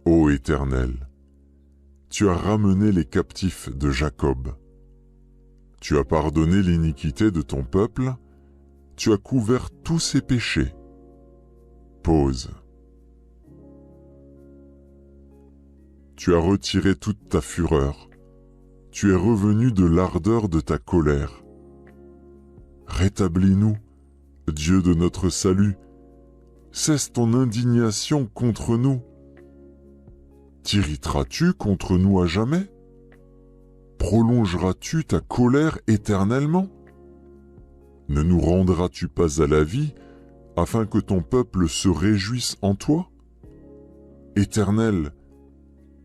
ô Éternel. Tu as ramené les captifs de Jacob. Tu as pardonné l'iniquité de ton peuple, tu as couvert tous ses péchés. Pause. Tu as retiré toute ta fureur, tu es revenu de l'ardeur de ta colère. Rétablis-nous, Dieu de notre salut, cesse ton indignation contre nous. T'irriteras-tu contre nous à jamais? Prolongeras-tu ta colère éternellement? Ne nous rendras-tu pas à la vie, afin que ton peuple se réjouisse en toi? Éternel,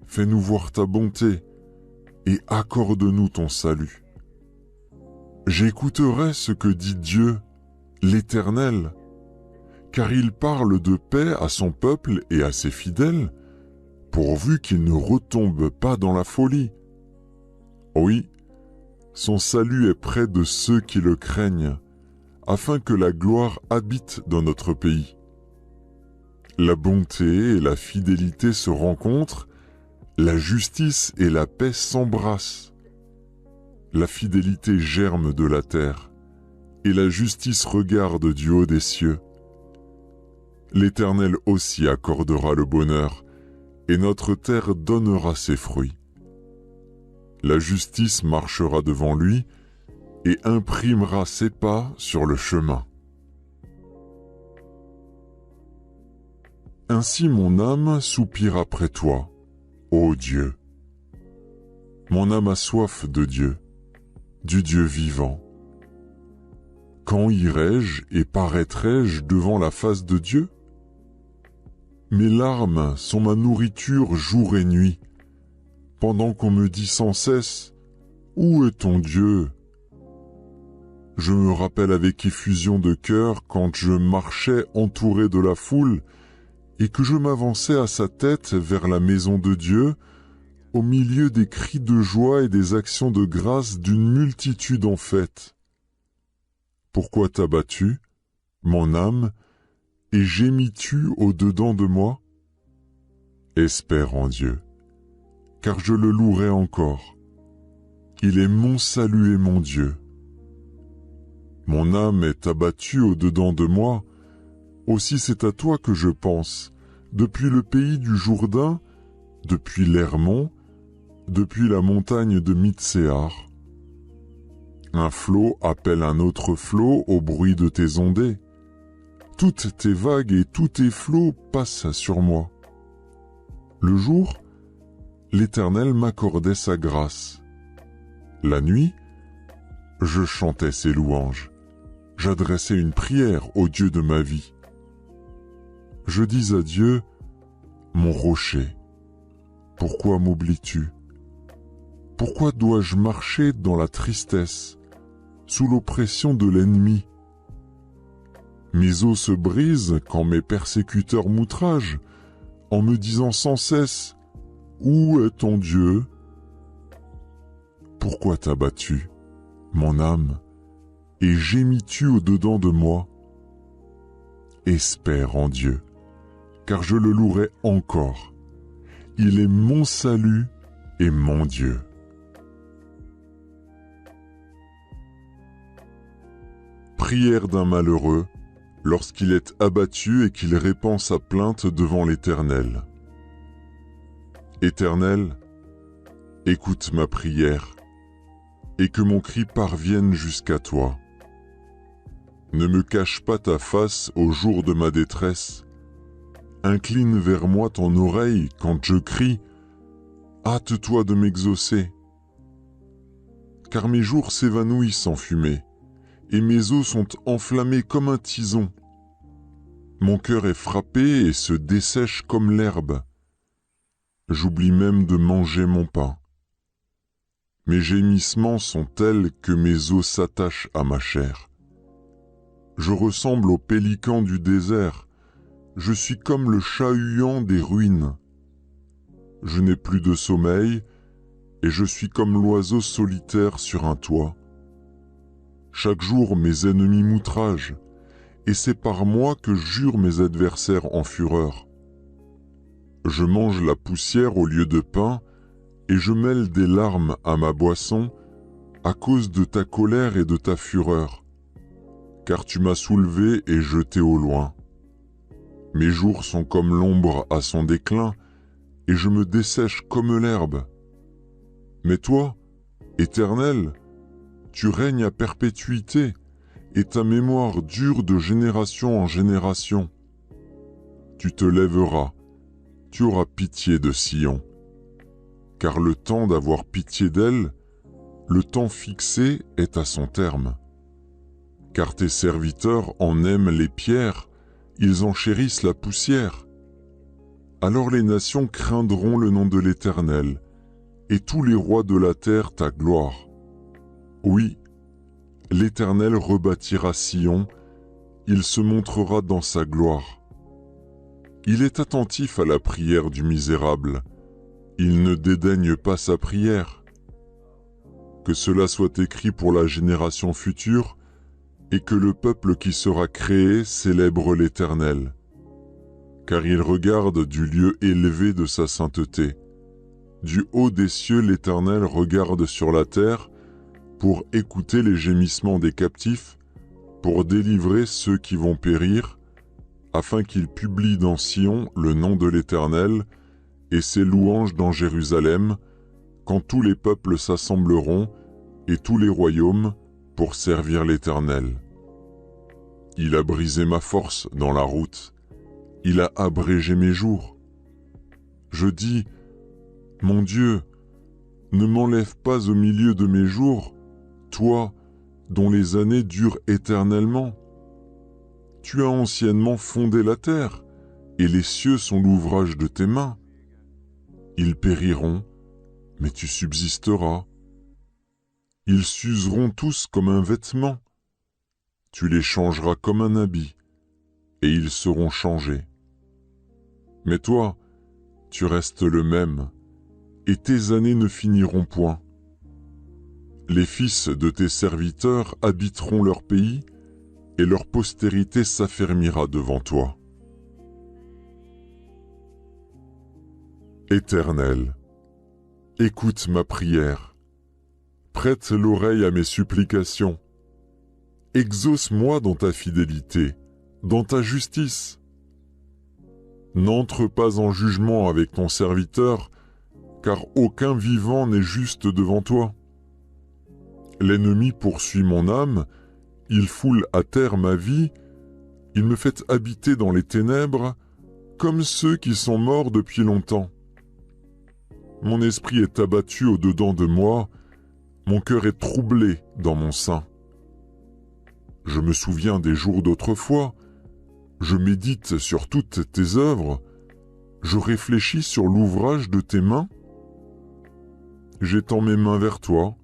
fais-nous voir ta bonté, et accorde-nous ton salut. J'écouterai ce que dit Dieu, l'Éternel, car il parle de paix à son peuple et à ses fidèles, pourvu qu'il ne retombe pas dans la folie. Oui, son salut est près de ceux qui le craignent, afin que la gloire habite dans notre pays. La bonté et la fidélité se rencontrent, la justice et la paix s'embrassent. La fidélité germe de la terre, et la justice regarde du haut des cieux. L'Éternel aussi accordera le bonheur, et notre terre donnera ses fruits. La justice marchera devant lui et imprimera ses pas sur le chemin. Ainsi mon âme soupire après toi, ô Dieu. Mon âme a soif de Dieu, du Dieu vivant. Quand irai-je et paraîtrai-je devant la face de Dieu? Mes larmes sont ma nourriture jour et nuit, pendant qu'on me dit sans cesse « Où est ton Dieu ?» Je me rappelle avec effusion de cœur quand je marchais entouré de la foule et que je m'avançais à sa tête vers la maison de Dieu, au milieu des cris de joie et des actions de grâce d'une multitude en fête. Pourquoi t'as-tu, mon âme, et gémis-tu au-dedans de moi? Espère en Dieu, car je le louerai encore. Il est mon salut et mon Dieu. Mon âme est abattue au-dedans de moi, aussi c'est à toi que je pense, depuis le pays du Jourdain, depuis l'Hermon, depuis la montagne de Mitsehar. Un flot appelle un autre flot au bruit de tes ondées. Toutes tes vagues et tous tes flots passent sur moi. Le jour, l'Éternel m'accordait sa grâce. La nuit, je chantais ses louanges. J'adressais une prière au Dieu de ma vie. Je dis à Dieu, mon rocher, pourquoi m'oublies-tu? Pourquoi dois-je marcher dans la tristesse, sous l'oppression de l'ennemi? Mes os se brisent quand mes persécuteurs m'outragent, en me disant sans cesse, où est ton Dieu? Pourquoi t'as battu, mon âme, et gémis-tu au-dedans de moi? Espère en Dieu, car je le louerai encore. Il est mon salut et mon Dieu. Prière d'un malheureux lorsqu'il est abattu et qu'il répand sa plainte devant l'Éternel. Éternel, écoute ma prière et que mon cri parvienne jusqu'à toi. Ne me cache pas ta face au jour de ma détresse. Incline vers moi ton oreille quand je crie. Hâte-toi de m'exaucer. Car mes jours s'évanouissent en fumée, et mes os sont enflammés comme un tison. Mon cœur est frappé et se dessèche comme l'herbe. J'oublie même de manger mon pain. Mes gémissements sont tels que mes os s'attachent à ma chair. Je ressemble au pélican du désert. Je suis comme le chat-huant des ruines. Je n'ai plus de sommeil et je suis comme l'oiseau solitaire sur un toit. Chaque jour mes ennemis m'outragent et c'est par moi que jurent mes adversaires en fureur. Je mange la poussière au lieu de pain et je mêle des larmes à ma boisson à cause de ta colère et de ta fureur, car tu m'as soulevé et jeté au loin. Mes jours sont comme l'ombre à son déclin, et je me dessèche comme l'herbe. Mais toi, Éternel, tu règnes à perpétuité, et ta mémoire dure de génération en génération. Tu te lèveras, tu auras pitié de Sion, car le temps d'avoir pitié d'elle, le temps fixé est à son terme. Car tes serviteurs en aiment les pierres, ils en chérissent la poussière. Alors les nations craindront le nom de l'Éternel, et tous les rois de la terre ta gloire. Oui, l'Éternel rebâtira Sion, il se montrera dans sa gloire. Il est attentif à la prière du misérable, il ne dédaigne pas sa prière. Que cela soit écrit pour la génération future, et que le peuple qui sera créé célèbre l'Éternel. Car il regarde du lieu élevé de sa sainteté. Du haut des cieux l'Éternel regarde sur la terre pour écouter les gémissements des captifs, pour délivrer ceux qui vont périr, afin qu'il publie dans Sion le nom de l'Éternel et ses louanges dans Jérusalem, quand tous les peuples s'assembleront et tous les royaumes pour servir l'Éternel. Il a brisé ma force dans la route, il a abrégé mes jours. Je dis, mon Dieu, ne m'enlève pas au milieu de mes jours, toi, dont les années durent éternellement. Tu as anciennement fondé la terre, et les cieux sont l'ouvrage de tes mains. Ils périront, mais tu subsisteras. Ils s'useront tous comme un vêtement. Tu les changeras comme un habit, et ils seront changés. Mais toi, tu restes le même, et tes années ne finiront point. Les fils de tes serviteurs habiteront leur pays, et leur postérité s'affermira devant toi. Éternel, écoute ma prière, prête l'oreille à mes supplications, exauce-moi dans ta fidélité, dans ta justice. N'entre pas en jugement avec ton serviteur, car aucun vivant n'est juste devant toi. L'ennemi poursuit mon âme, il foule à terre ma vie, il me fait habiter dans les ténèbres, comme ceux qui sont morts depuis longtemps. Mon esprit est abattu au-dedans de moi, mon cœur est troublé dans mon sein. Je me souviens des jours d'autrefois, je médite sur toutes tes œuvres, je réfléchis sur l'ouvrage de tes mains. J'étends mes mains vers toi,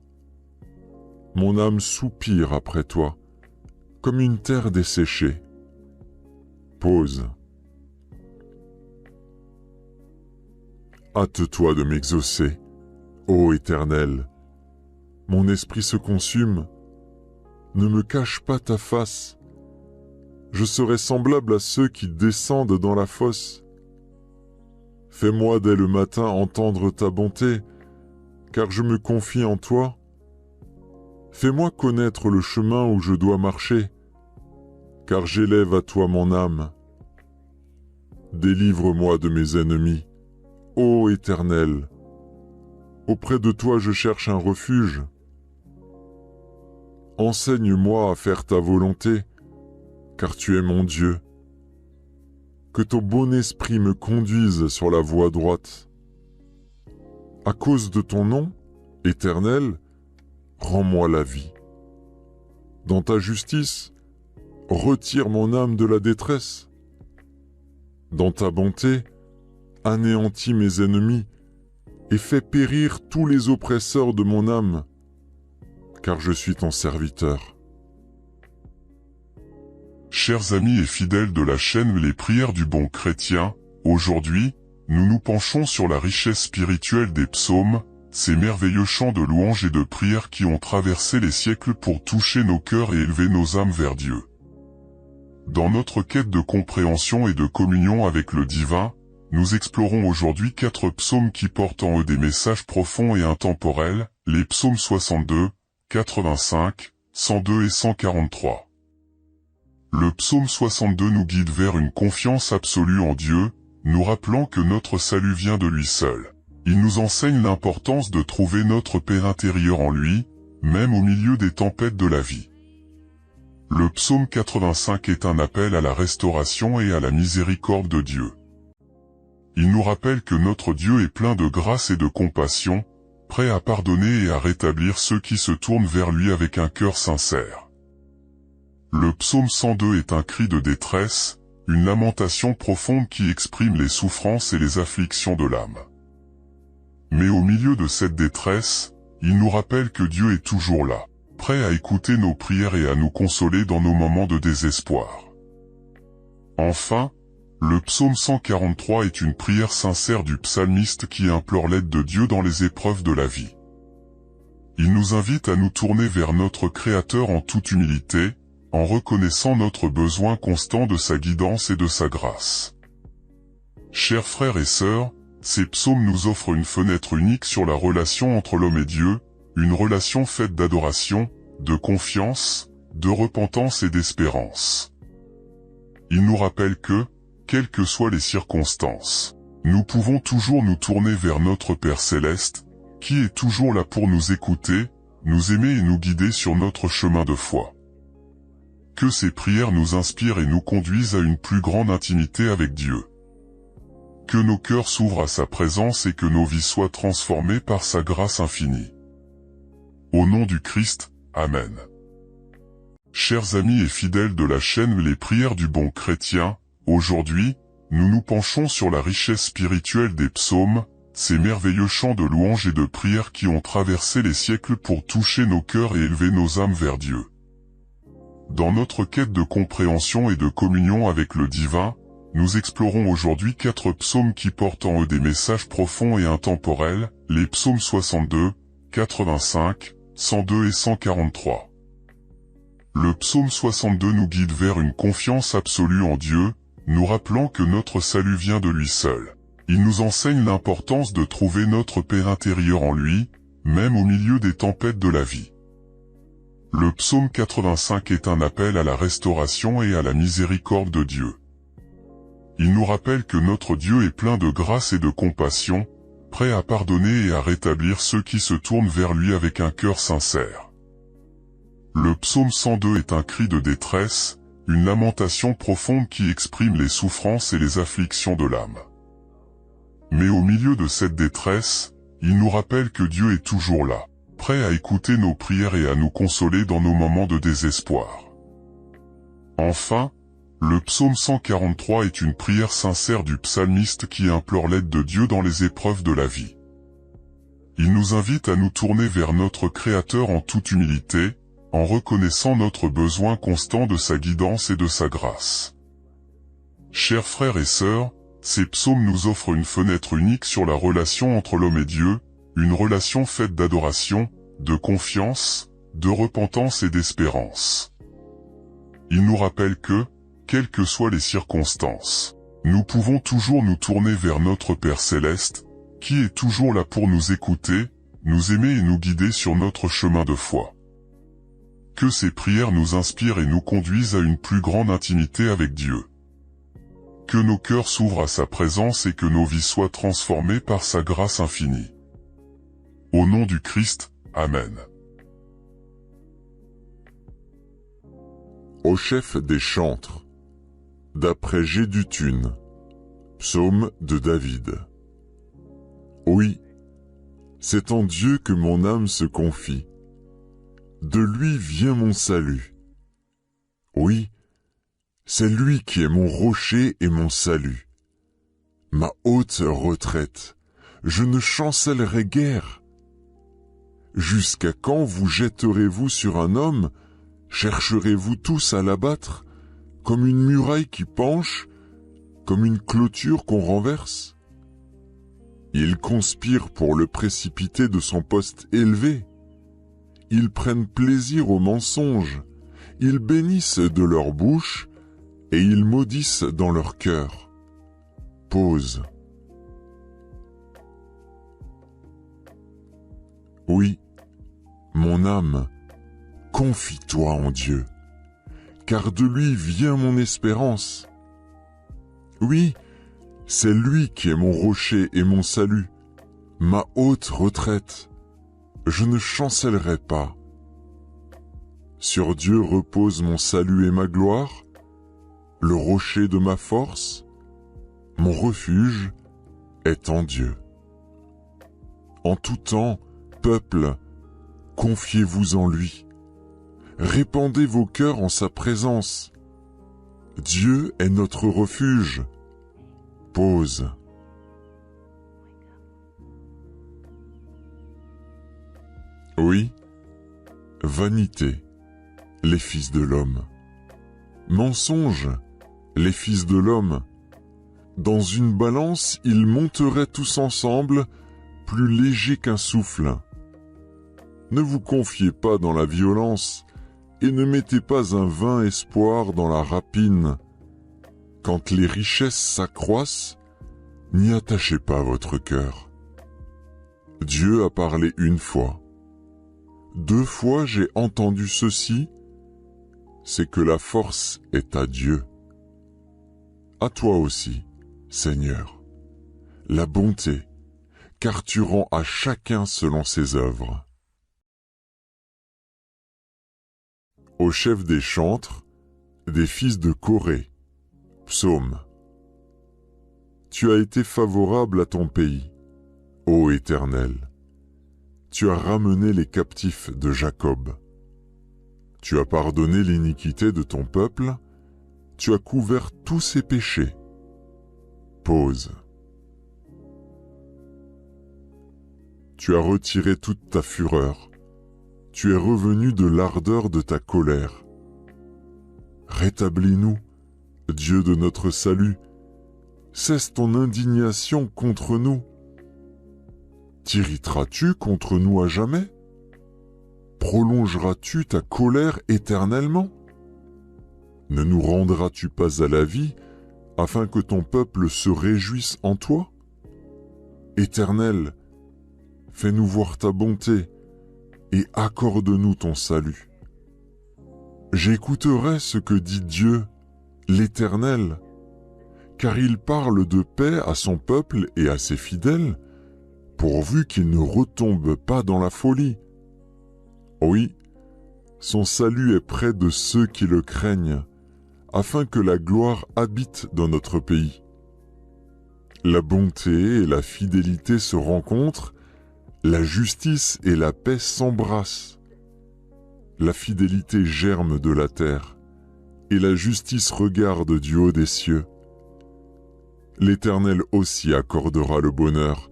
mon âme soupire après toi, comme une terre desséchée. Pause. Hâte-toi de m'exaucer, ô Éternel. Mon esprit se consume. Ne me cache pas ta face. Je serai semblable à ceux qui descendent dans la fosse. Fais-moi dès le matin entendre ta bonté, car je me confie en toi. Fais-moi connaître le chemin où je dois marcher, car j'élève à toi mon âme. Délivre-moi de mes ennemis, ô Éternel. Auprès de toi je cherche un refuge. Enseigne-moi à faire ta volonté, car tu es mon Dieu. Que ton bon esprit me conduise sur la voie droite. À cause de ton nom, Éternel, rends-moi la vie. Dans ta justice, retire mon âme de la détresse. Dans ta bonté, anéantis mes ennemis et fais périr tous les oppresseurs de mon âme, car je suis ton serviteur. Chers amis et fidèles de la chaîne Les Prières du Bon Chrétien, aujourd'hui, nous nous penchons sur la richesse spirituelle des psaumes, ces merveilleux chants de louanges et de prières qui ont traversé les siècles pour toucher nos cœurs et élever nos âmes vers Dieu. Dans notre quête de compréhension et de communion avec le divin, nous explorons aujourd'hui 4 psaumes qui portent en eux des messages profonds et intemporels, les psaumes 62, 85, 102 et 143. Le psaume 62 nous guide vers une confiance absolue en Dieu, nous rappelant que notre salut vient de lui seul. Il nous enseigne l'importance de trouver notre paix intérieure en lui, même au milieu des tempêtes de la vie. Le psaume 85 est un appel à la restauration et à la miséricorde de Dieu. Il nous rappelle que notre Dieu est plein de grâce et de compassion, prêt à pardonner et à rétablir ceux qui se tournent vers lui avec un cœur sincère. Le psaume 102 est un cri de détresse, une lamentation profonde qui exprime les souffrances et les afflictions de l'âme. Mais au milieu de cette détresse, il nous rappelle que Dieu est toujours là, prêt à écouter nos prières et à nous consoler dans nos moments de désespoir. Enfin, le psaume 143 est une prière sincère du psalmiste qui implore l'aide de Dieu dans les épreuves de la vie. Il nous invite à nous tourner vers notre Créateur en toute humilité, en reconnaissant notre besoin constant de sa guidance et de sa grâce. Chers frères et sœurs, ces psaumes nous offrent une fenêtre unique sur la relation entre l'homme et Dieu, une relation faite d'adoration, de confiance, de repentance et d'espérance. Ils nous rappellent que, quelles que soient les circonstances, nous pouvons toujours nous tourner vers notre Père Céleste, qui est toujours là pour nous écouter, nous aimer et nous guider sur notre chemin de foi. Que ces prières nous inspirent et nous conduisent à une plus grande intimité avec Dieu. Que nos cœurs s'ouvrent à sa présence et que nos vies soient transformées par sa grâce infinie. Au nom du Christ, Amen. Chers amis et fidèles de la chaîne Les Prières du Bon Chrétien, aujourd'hui, nous nous penchons sur la richesse spirituelle des psaumes, ces merveilleux chants de louange et de prière qui ont traversé les siècles pour toucher nos cœurs et élever nos âmes vers Dieu. Dans notre quête de compréhension et de communion avec le divin, nous explorons aujourd'hui 4 psaumes qui portent en eux des messages profonds et intemporels, les psaumes 62, 85, 102 et 143. Le psaume 62 nous guide vers une confiance absolue en Dieu, nous rappelant que notre salut vient de lui seul. Il nous enseigne l'importance de trouver notre paix intérieure en lui, même au milieu des tempêtes de la vie. Le psaume 85 est un appel à la restauration et à la miséricorde de Dieu. Il nous rappelle que notre Dieu est plein de grâce et de compassion, prêt à pardonner et à rétablir ceux qui se tournent vers lui avec un cœur sincère. Le psaume 102 est un cri de détresse, une lamentation profonde qui exprime les souffrances et les afflictions de l'âme. Mais au milieu de cette détresse, il nous rappelle que Dieu est toujours là, prêt à écouter nos prières et à nous consoler dans nos moments de désespoir. Enfin, le psaume 143 est une prière sincère du psalmiste qui implore l'aide de Dieu dans les épreuves de la vie. Il nous invite à nous tourner vers notre Créateur en toute humilité, en reconnaissant notre besoin constant de sa guidance et de sa grâce. Chers frères et sœurs, ces psaumes nous offrent une fenêtre unique sur la relation entre l'homme et Dieu, une relation faite d'adoration, de confiance, de repentance et d'espérance. Ils nous rappellent que, quelles que soient les circonstances, nous pouvons toujours nous tourner vers notre Père Céleste, qui est toujours là pour nous écouter, nous aimer et nous guider sur notre chemin de foi. Que ces prières nous inspirent et nous conduisent à une plus grande intimité avec Dieu. Que nos cœurs s'ouvrent à sa présence et que nos vies soient transformées par sa grâce infinie. Au nom du Christ, Amen. Au chef des chantres, d'après Gédutune, psaume de David. Oui, c'est en Dieu que mon âme se confie. De lui vient mon salut. Oui, c'est lui qui est mon rocher et mon salut. Ma haute retraite, je ne chancellerai guère. Jusqu'à quand vous jetterez-vous sur un homme, chercherez-vous tous à l'abattre, comme une muraille qui penche, comme une clôture qu'on renverse? Ils conspirent pour le précipiter de son poste élevé. Ils prennent plaisir au mensonge, ils bénissent de leur bouche, et ils maudissent dans leur cœur. Pause. Oui, mon âme, confie-toi en Dieu, car de lui vient mon espérance. Oui, c'est lui qui est mon rocher et mon salut, ma haute retraite. Je ne chancellerai pas. Sur Dieu repose mon salut et ma gloire, le rocher de ma force, mon refuge est en Dieu. En tout temps, peuple, confiez-vous en lui. Répandez vos cœurs en sa présence. Dieu est notre refuge. Pause. Oui, vanité, les fils de l'homme. Mensonge, les fils de l'homme. Dans une balance, ils monteraient tous ensemble, plus légers qu'un souffle. Ne vous confiez pas dans la violence, et ne mettez pas un vain espoir dans la rapine. Quand les richesses s'accroissent, n'y attachez pas votre cœur. Dieu a parlé une fois. 2 fois j'ai entendu ceci, c'est que la force est à Dieu. À toi aussi, Seigneur. la bonté, car tu rends à chacun selon ses œuvres. Au chef des chantres, des fils de Corée, psaume. Tu as été favorable à ton pays, ô Éternel. Tu as ramené les captifs de Jacob. Tu as pardonné l'iniquité de ton peuple, tu as couvert tous ses péchés. Pause. Tu as retiré toute ta fureur, tu es revenu de l'ardeur de ta colère. Rétablis-nous, Dieu de notre salut, cesse ton indignation contre nous. T'irriteras-tu contre nous à jamais? Prolongeras-tu ta colère éternellement? Ne nous rendras-tu pas à la vie, afin que ton peuple se réjouisse en toi? Éternel, fais-nous voir ta bonté, et accorde-nous ton salut. J'écouterai ce que dit Dieu, l'Éternel, car il parle de paix à son peuple et à ses fidèles, pourvu qu'il ne retombe pas dans la folie. Oui, son salut est près de ceux qui le craignent, afin que la gloire habite dans notre pays. La bonté et la fidélité se rencontrent, la justice et la paix s'embrassent. La fidélité germe de la terre, et la justice regarde du haut des cieux. L'Éternel aussi accordera le bonheur,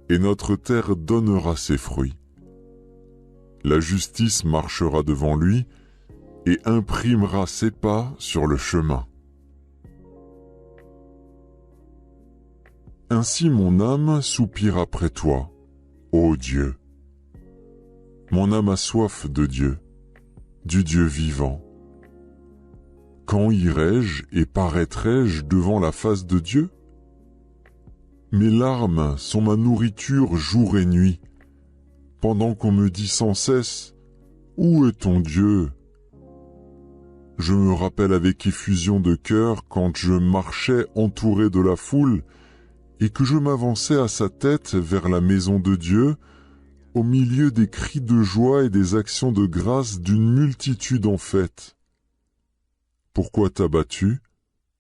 et notre terre donnera ses fruits. La justice marchera devant lui, et imprimera ses pas sur le chemin. Ainsi mon âme soupire après toi, ô Dieu. Mon âme a soif de Dieu, du Dieu vivant. Quand irai-je et paraîtrai-je devant la face de Dieu? Mes larmes sont ma nourriture jour et nuit, pendant qu'on me dit sans cesse « Où est ton Dieu ?» Je me rappelle avec effusion de cœur quand je marchais entouré de la foule et que je m'avançais à sa tête vers la maison de Dieu, au milieu des cris de joie et des actions de grâce d'une multitude en fête. Pourquoi t'as-tu,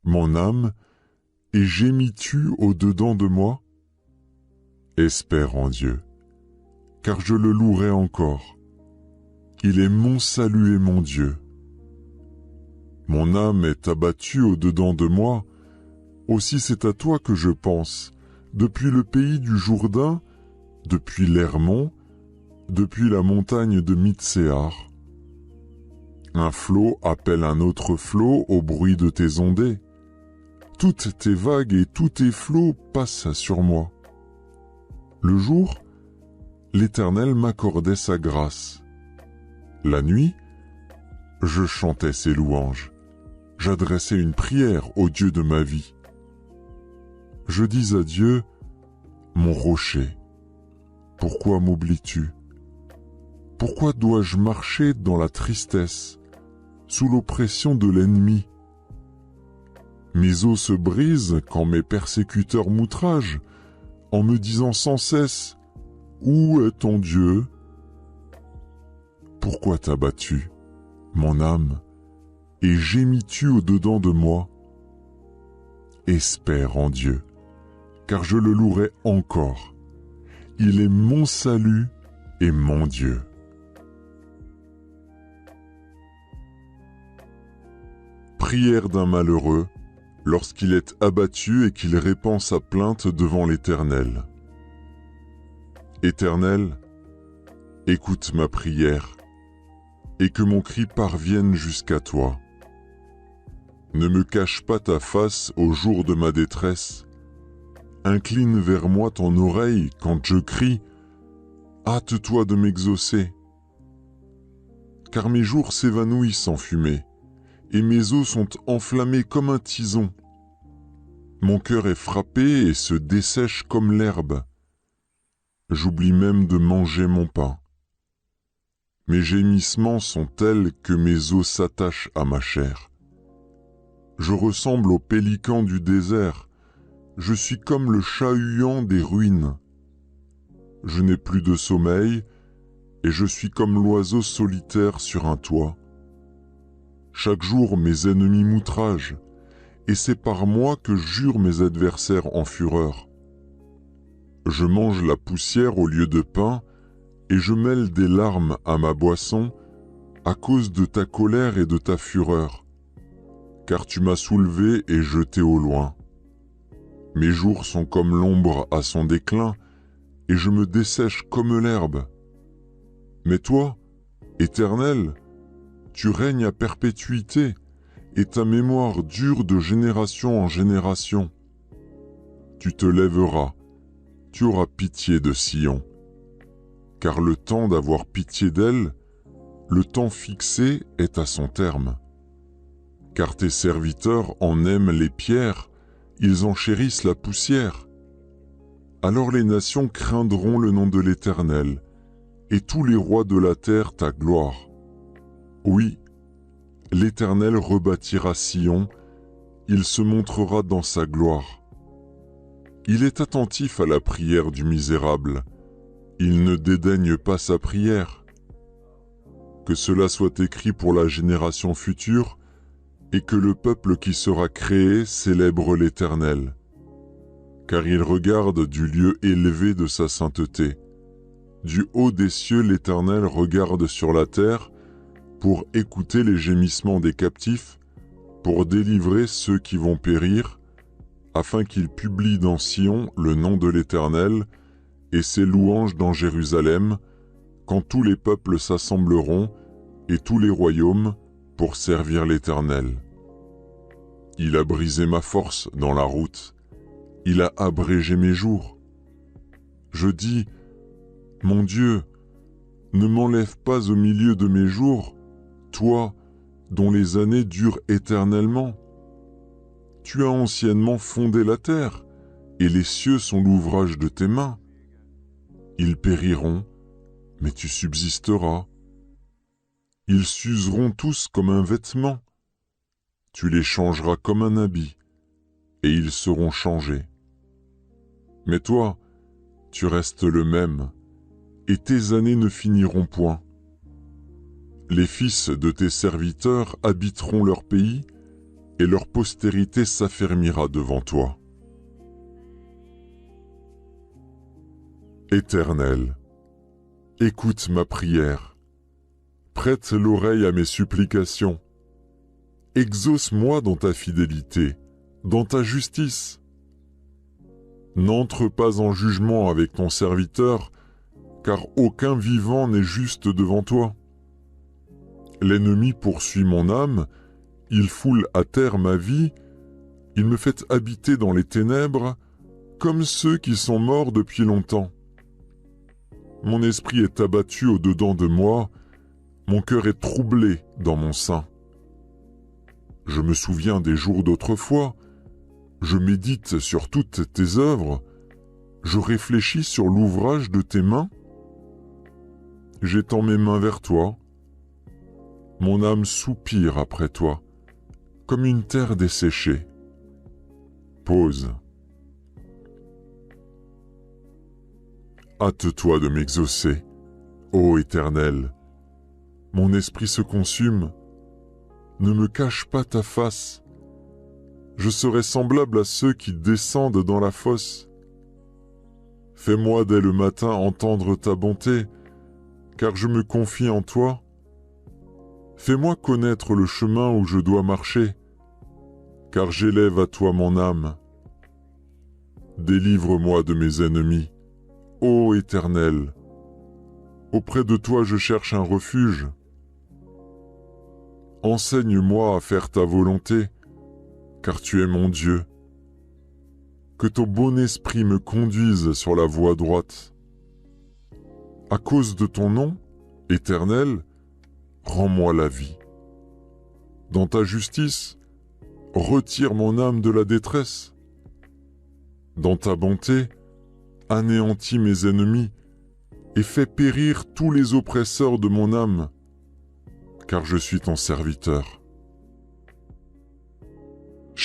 mon âme, et gémis-tu au-dedans de moi? Espère en Dieu, car je le louerai encore. Il est mon salut et mon Dieu. Mon âme est abattue au-dedans de moi, aussi c'est à toi que je pense, depuis le pays du Jourdain, depuis l'Hermon, depuis la montagne de Mitsehar. Un flot appelle un autre flot au bruit de tes ondées. Toutes tes vagues et tous tes flots passent sur moi. Le jour, l'Éternel m'accordait sa grâce. La nuit, je chantais ses louanges. J'adressais une prière au Dieu de ma vie. Je dis à Dieu, mon rocher, pourquoi m'oublies-tu? Pourquoi dois-je marcher dans la tristesse, sous l'oppression de l'ennemi? Mes os se brisent quand mes persécuteurs m'outragent, en me disant sans cesse, où est ton Dieu? Pourquoi t'as battu, mon âme, et gémis-tu au-dedans de moi? Espère en Dieu, car je le louerai encore. Il est mon salut et mon Dieu. Prière d'un malheureux lorsqu'il est abattu et qu'il répand sa plainte devant l'Éternel. Éternel, écoute ma prière et que mon cri parvienne jusqu'à toi. Ne me cache pas ta face au jour de ma détresse. Incline vers moi ton oreille quand je crie. Hâte-toi de m'exaucer. Car mes jours s'évanouissent en fumée, et mes os sont enflammés comme un tison. Mon cœur est frappé et se dessèche comme l'herbe. J'oublie même de manger mon pain. Mes gémissements sont tels que mes os s'attachent à ma chair. Je ressemble au pélican du désert. je suis comme le chat-huant des ruines. Je n'ai plus de sommeil, et je suis comme l'oiseau solitaire sur un toit. Chaque jour mes ennemis m'outragent, et c'est par moi que jurent mes adversaires en fureur. Je mange la poussière au lieu de pain, et je mêle des larmes à ma boisson, à cause de ta colère et de ta fureur, car tu m'as soulevé et jeté au loin. Mes jours sont comme l'ombre à son déclin, et je me dessèche comme l'herbe. Mais toi, Éternel, tu règnes à perpétuité, et ta mémoire dure de génération en génération. Tu te lèveras, tu auras pitié de Sion, car le temps d'avoir pitié d'elle, le temps fixé est à son terme. Car tes serviteurs en aiment les pierres, ils en chérissent la poussière. Alors les nations craindront le nom de l'Éternel, et tous les rois de la terre ta gloire. Oui, l'Éternel rebâtira Sion, il se montrera dans sa gloire. Il est attentif à la prière du misérable, il ne dédaigne pas sa prière. Que cela soit écrit pour la génération future, et que le peuple qui sera créé célèbre l'Éternel. Car il regarde du lieu élevé de sa sainteté. Du haut des cieux l'Éternel regarde sur la terre, pour écouter les gémissements des captifs, pour délivrer ceux qui vont périr, afin qu'il publie dans Sion le nom de l'Éternel, et ses louanges dans Jérusalem, quand tous les peuples s'assembleront, et tous les royaumes, pour servir l'Éternel. Il a brisé ma force dans la route, il a abrégé mes jours. Je dis, mon Dieu, ne m'enlève pas au milieu de mes jours, toi, dont les années durent éternellement. Tu as anciennement fondé la terre, et les cieux sont l'ouvrage de tes mains. Ils périront, mais tu subsisteras. Ils s'useront tous comme un vêtement. Tu les changeras comme un habit, et ils seront changés. Mais toi, tu restes le même, et tes années ne finiront point. Les fils de tes serviteurs habiteront leur pays, et leur postérité s'affermira devant toi. Éternel, écoute ma prière, prête l'oreille à mes supplications, exauce-moi dans ta fidélité, dans ta justice. N'entre pas en jugement avec ton serviteur, car aucun vivant n'est juste devant toi. L'ennemi poursuit mon âme, il foule à terre ma vie, il me fait habiter dans les ténèbres, comme ceux qui sont morts depuis longtemps. Mon esprit est abattu au-dedans de moi, mon cœur est troublé dans mon sein. Je me souviens des jours d'autrefois, je médite sur toutes tes œuvres, je réfléchis sur l'ouvrage de tes mains. J'étends mes mains vers toi, mon âme soupire après toi, comme une terre desséchée. Pause. Hâte-toi de m'exaucer, ô Éternel. Mon esprit se consume. Ne me cache pas ta face. Je serai semblable à ceux qui descendent dans la fosse. Fais-moi dès le matin entendre ta bonté, car je me confie en toi. Fais-moi connaître le chemin où je dois marcher, car j'élève à toi mon âme. Délivre-moi de mes ennemis, ô Éternel. Auprès de toi je cherche un refuge. Enseigne-moi à faire ta volonté, car tu es mon Dieu. Que ton bon esprit me conduise sur la voie droite. À cause de ton nom, Éternel, rends-moi la vie. Dans ta justice, retire mon âme de la détresse. Dans ta bonté, anéantis mes ennemis et fais périr tous les oppresseurs de mon âme, car je suis ton serviteur.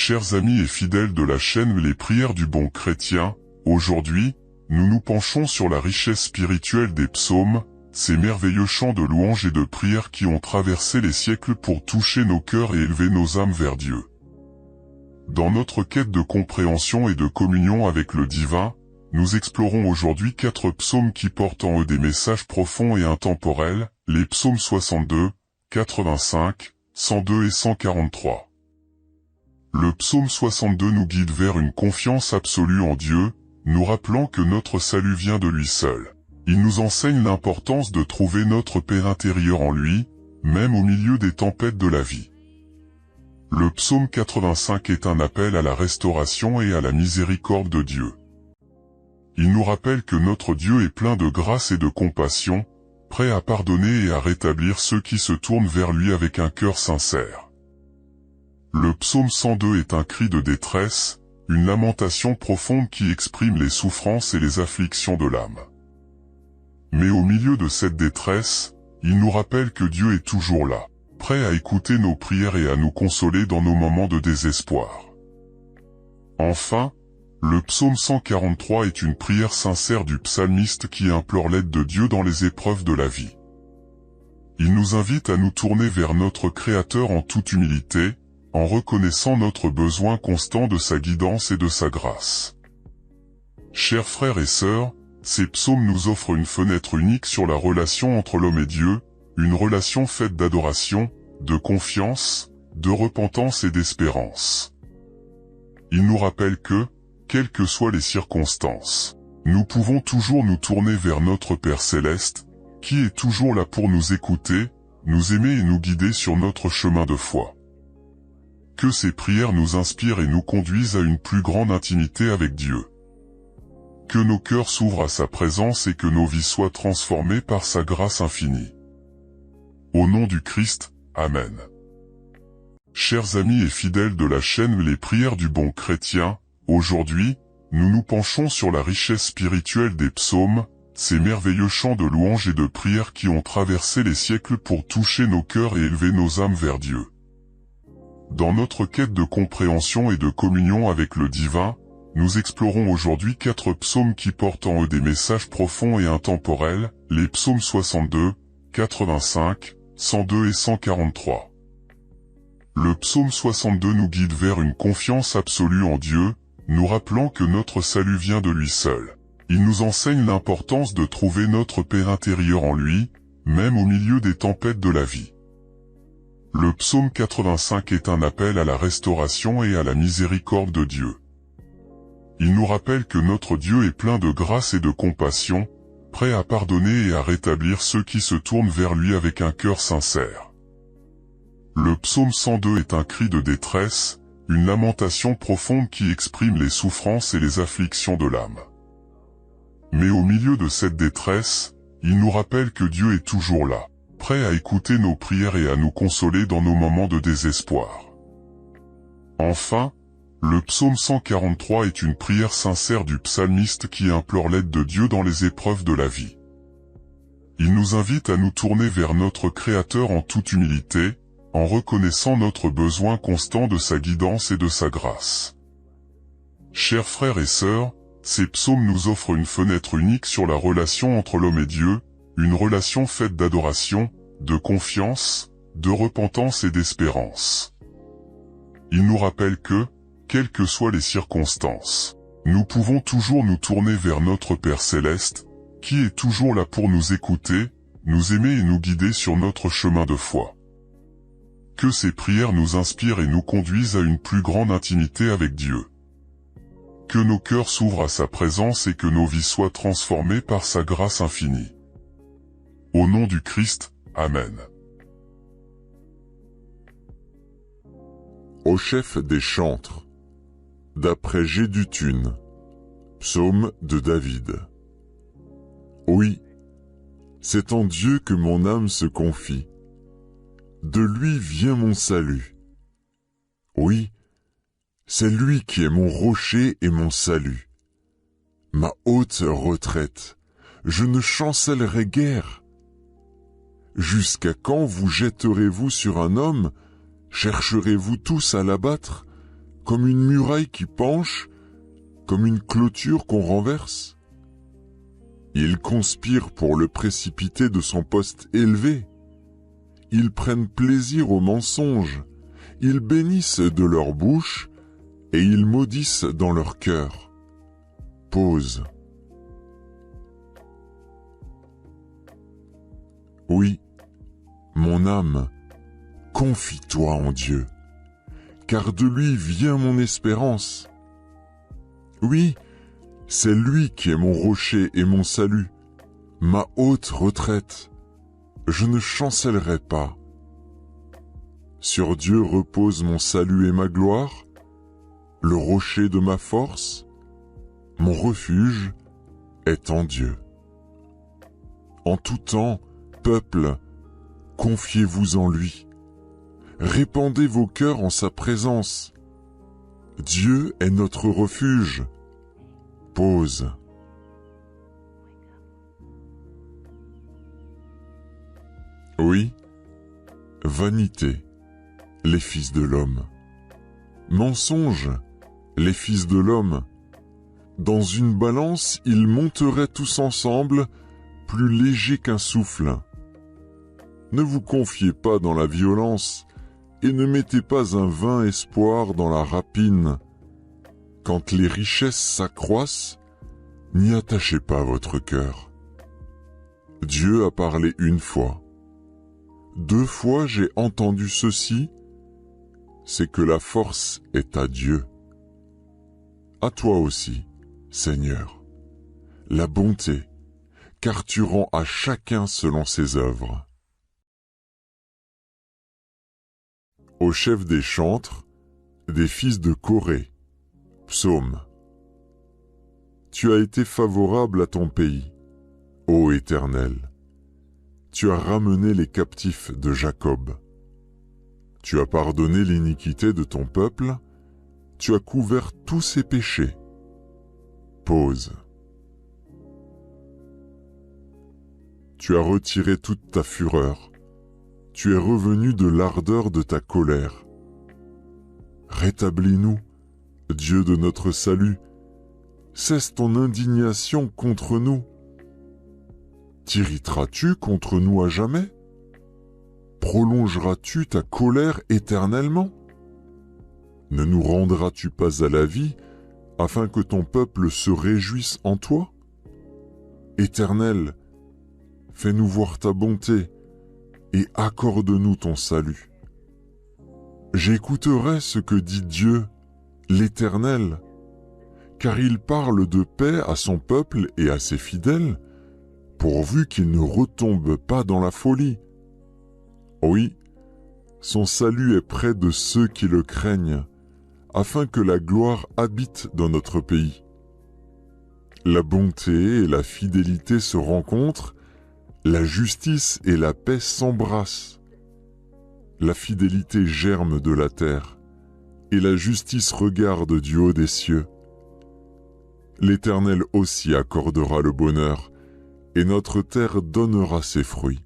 Chers amis et fidèles de la chaîne Les Prières du Bon Chrétien, aujourd'hui, nous nous penchons sur la richesse spirituelle des psaumes, ces merveilleux chants de louange et de prière qui ont traversé les siècles pour toucher nos cœurs et élever nos âmes vers Dieu. Dans notre quête de compréhension et de communion avec le divin, nous explorons aujourd'hui 4 psaumes qui portent en eux des messages profonds et intemporels, les psaumes 62, 85, 102 et 143. Le psaume 62 nous guide vers une confiance absolue en Dieu, nous rappelant que notre salut vient de lui seul. Il nous enseigne l'importance de trouver notre paix intérieure en lui, même au milieu des tempêtes de la vie. Le psaume 85 est un appel à la restauration et à la miséricorde de Dieu. Il nous rappelle que notre Dieu est plein de grâce et de compassion, prêt à pardonner et à rétablir ceux qui se tournent vers lui avec un cœur sincère. Le psaume 102 est un cri de détresse, une lamentation profonde qui exprime les souffrances et les afflictions de l'âme. Mais au milieu de cette détresse, il nous rappelle que Dieu est toujours là, prêt à écouter nos prières et à nous consoler dans nos moments de désespoir. Enfin, le psaume 143 est une prière sincère du psalmiste qui implore l'aide de Dieu dans les épreuves de la vie. Il nous invite à nous tourner vers notre Créateur en toute humilité, en reconnaissant notre besoin constant de sa guidance et de sa grâce. Chers frères et sœurs, ces psaumes nous offrent une fenêtre unique sur la relation entre l'homme et Dieu, une relation faite d'adoration, de confiance, de repentance et d'espérance. Ils nous rappellent que, quelles que soient les circonstances, nous pouvons toujours nous tourner vers notre Père Céleste, qui est toujours là pour nous écouter, nous aimer et nous guider sur notre chemin de foi. Que ces prières nous inspirent et nous conduisent à une plus grande intimité avec Dieu. Que nos cœurs s'ouvrent à sa présence et que nos vies soient transformées par sa grâce infinie. Au nom du Christ, Amen. Chers amis et fidèles de la chaîne Les Prières du Bon Chrétien, aujourd'hui, nous nous penchons sur la richesse spirituelle des psaumes, ces merveilleux chants de louange et de prière qui ont traversé les siècles pour toucher nos cœurs et élever nos âmes vers Dieu. Dans notre quête de compréhension et de communion avec le divin, nous explorons aujourd'hui 4 psaumes qui portent en eux des messages profonds et intemporels, les psaumes 62, 85, 102 et 143. Le psaume 62 nous guide vers une confiance absolue en Dieu, nous rappelant que notre salut vient de lui seul. Il nous enseigne l'importance de trouver notre paix intérieure en lui, même au milieu des tempêtes de la vie. Le psaume 85 est un appel à la restauration et à la miséricorde de Dieu. Il nous rappelle que notre Dieu est plein de grâce et de compassion, prêt à pardonner et à rétablir ceux qui se tournent vers lui avec un cœur sincère. Le psaume 102 est un cri de détresse, une lamentation profonde qui exprime les souffrances et les afflictions de l'âme. Mais au milieu de cette détresse, il nous rappelle que Dieu est toujours là, prêt à écouter nos prières et à nous consoler dans nos moments de désespoir. Enfin, le psaume 143 est une prière sincère du psalmiste qui implore l'aide de Dieu dans les épreuves de la vie. Il nous invite à nous tourner vers notre Créateur en toute humilité, en reconnaissant notre besoin constant de sa guidance et de sa grâce. Chers frères et sœurs, ces psaumes nous offrent une fenêtre unique sur la relation entre l'homme et Dieu, une relation faite d'adoration, de confiance, de repentance et d'espérance. Ils nous rappellent que, quelles que soient les circonstances, nous pouvons toujours nous tourner vers notre Père Céleste, qui est toujours là pour nous écouter, nous aimer et nous guider sur notre chemin de foi. Que ces prières nous inspirent et nous conduisent à une plus grande intimité avec Dieu. Que nos cœurs s'ouvrent à sa présence et que nos vies soient transformées par sa grâce infinie. Au nom du Christ, Amen. Au chef des chantres, d'après Gédutune, psaume de David. Oui, c'est en Dieu que mon âme se confie. De lui vient mon salut. Oui, c'est lui qui est mon rocher et mon salut. Ma haute retraite, je ne chancellerai guère. Jusqu'à quand vous jetterez-vous sur un homme? Chercherez-vous tous à l'abattre? comme une muraille qui penche, comme une clôture qu'on renverse. Ils conspirent pour le précipiter de son poste élevé. Ils prennent plaisir au mensonge. Ils bénissent de leur bouche et ils maudissent dans leur cœur. Pause. Oui, mon âme, confie-toi en Dieu, car de lui vient mon espérance. Oui, c'est lui qui est mon rocher et mon salut, ma haute retraite. Je ne chancellerai pas. Sur Dieu repose mon salut et ma gloire, le rocher de ma force, mon refuge est en Dieu. En tout temps, peuple, confiez-vous en lui. Répandez vos cœurs en sa présence. Dieu est notre refuge. Pause. Oui, vanité, les fils de l'homme. Mensonge, les fils de l'homme. Dans une balance, ils monteraient tous ensemble, plus légers qu'un souffle. Ne vous confiez pas dans la violence, et ne mettez pas un vain espoir dans la rapine. Quand les richesses s'accroissent, n'y attachez pas votre cœur. Dieu a parlé une fois. 2 fois j'ai entendu ceci, c'est que la force est à Dieu. À toi aussi, Seigneur, la bonté, car tu rends à chacun selon ses œuvres. Au chef des chantres, des fils de Corée, psaume. Tu as été favorable à ton pays, ô Éternel. Tu as ramené les captifs de Jacob. Tu as pardonné l'iniquité de ton peuple, tu as couvert tous ses péchés. Pause. Tu as retiré toute ta fureur, tu es revenu de l'ardeur de ta colère. Rétablis-nous, Dieu de notre salut, cesse ton indignation contre nous. T'irriteras-tu contre nous à jamais? Prolongeras-tu ta colère éternellement? Ne nous rendras-tu pas à la vie, afin que ton peuple se réjouisse en toi? Éternel, fais-nous voir ta bonté, et accorde-nous ton salut. J'écouterai ce que dit Dieu, l'Éternel, car il parle de paix à son peuple et à ses fidèles, pourvu qu'il ne retombe pas dans la folie. Oui, son salut est près de ceux qui le craignent, afin que la gloire habite dans notre pays. La bonté et la fidélité se rencontrent, la justice et la paix s'embrassent. La fidélité germe de la terre, et la justice regarde du haut des cieux. L'Éternel aussi accordera le bonheur, et notre terre donnera ses fruits.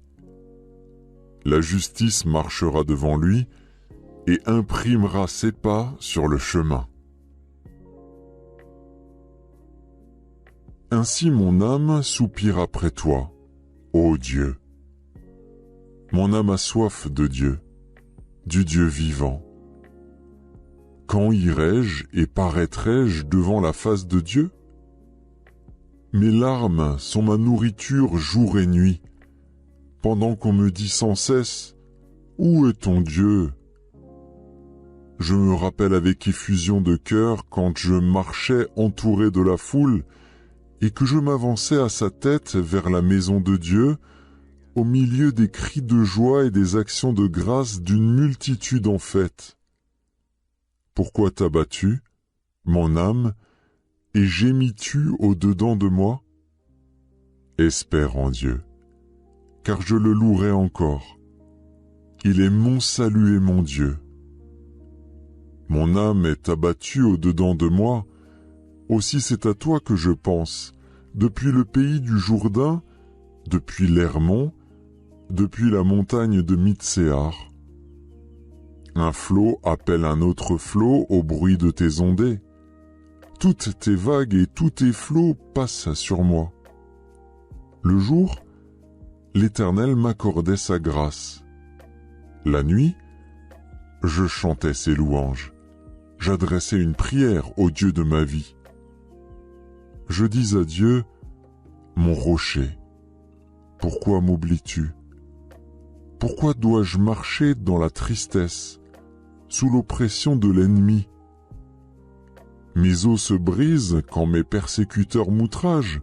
La justice marchera devant lui, et imprimera ses pas sur le chemin. Ainsi mon âme soupire après toi, ô Dieu. Mon âme a soif de Dieu, du Dieu vivant. Quand irai-je et paraîtrai-je devant la face de Dieu? Mes larmes sont ma nourriture jour et nuit, pendant qu'on me dit sans cesse « Où est ton Dieu ?» Je me rappelle avec effusion de cœur quand je marchais entouré de la foule et que je m'avançais à sa tête vers la maison de Dieu, au milieu des cris de joie et des actions de grâce d'une multitude en fête. Pourquoi t'as-tu, mon âme, et gémis-tu au-dedans de moi? Espère en Dieu, car je le louerai encore. Il est mon salut et mon Dieu. Mon âme est abattue au-dedans de moi, aussi c'est à toi que je pense, depuis le pays du Jourdain, depuis l'Hermon, depuis la montagne de Mitsehar. Un flot appelle un autre flot au bruit de tes ondées. Toutes tes vagues et tous tes flots passent sur moi. Le jour, l'Éternel m'accordait sa grâce. La nuit, je chantais ses louanges. J'adressais une prière au Dieu de ma vie. Je dis à Dieu, mon rocher, pourquoi m'oublies-tu? Pourquoi dois-je marcher dans la tristesse, sous l'oppression de l'ennemi? Mes os se brisent quand mes persécuteurs m'outragent,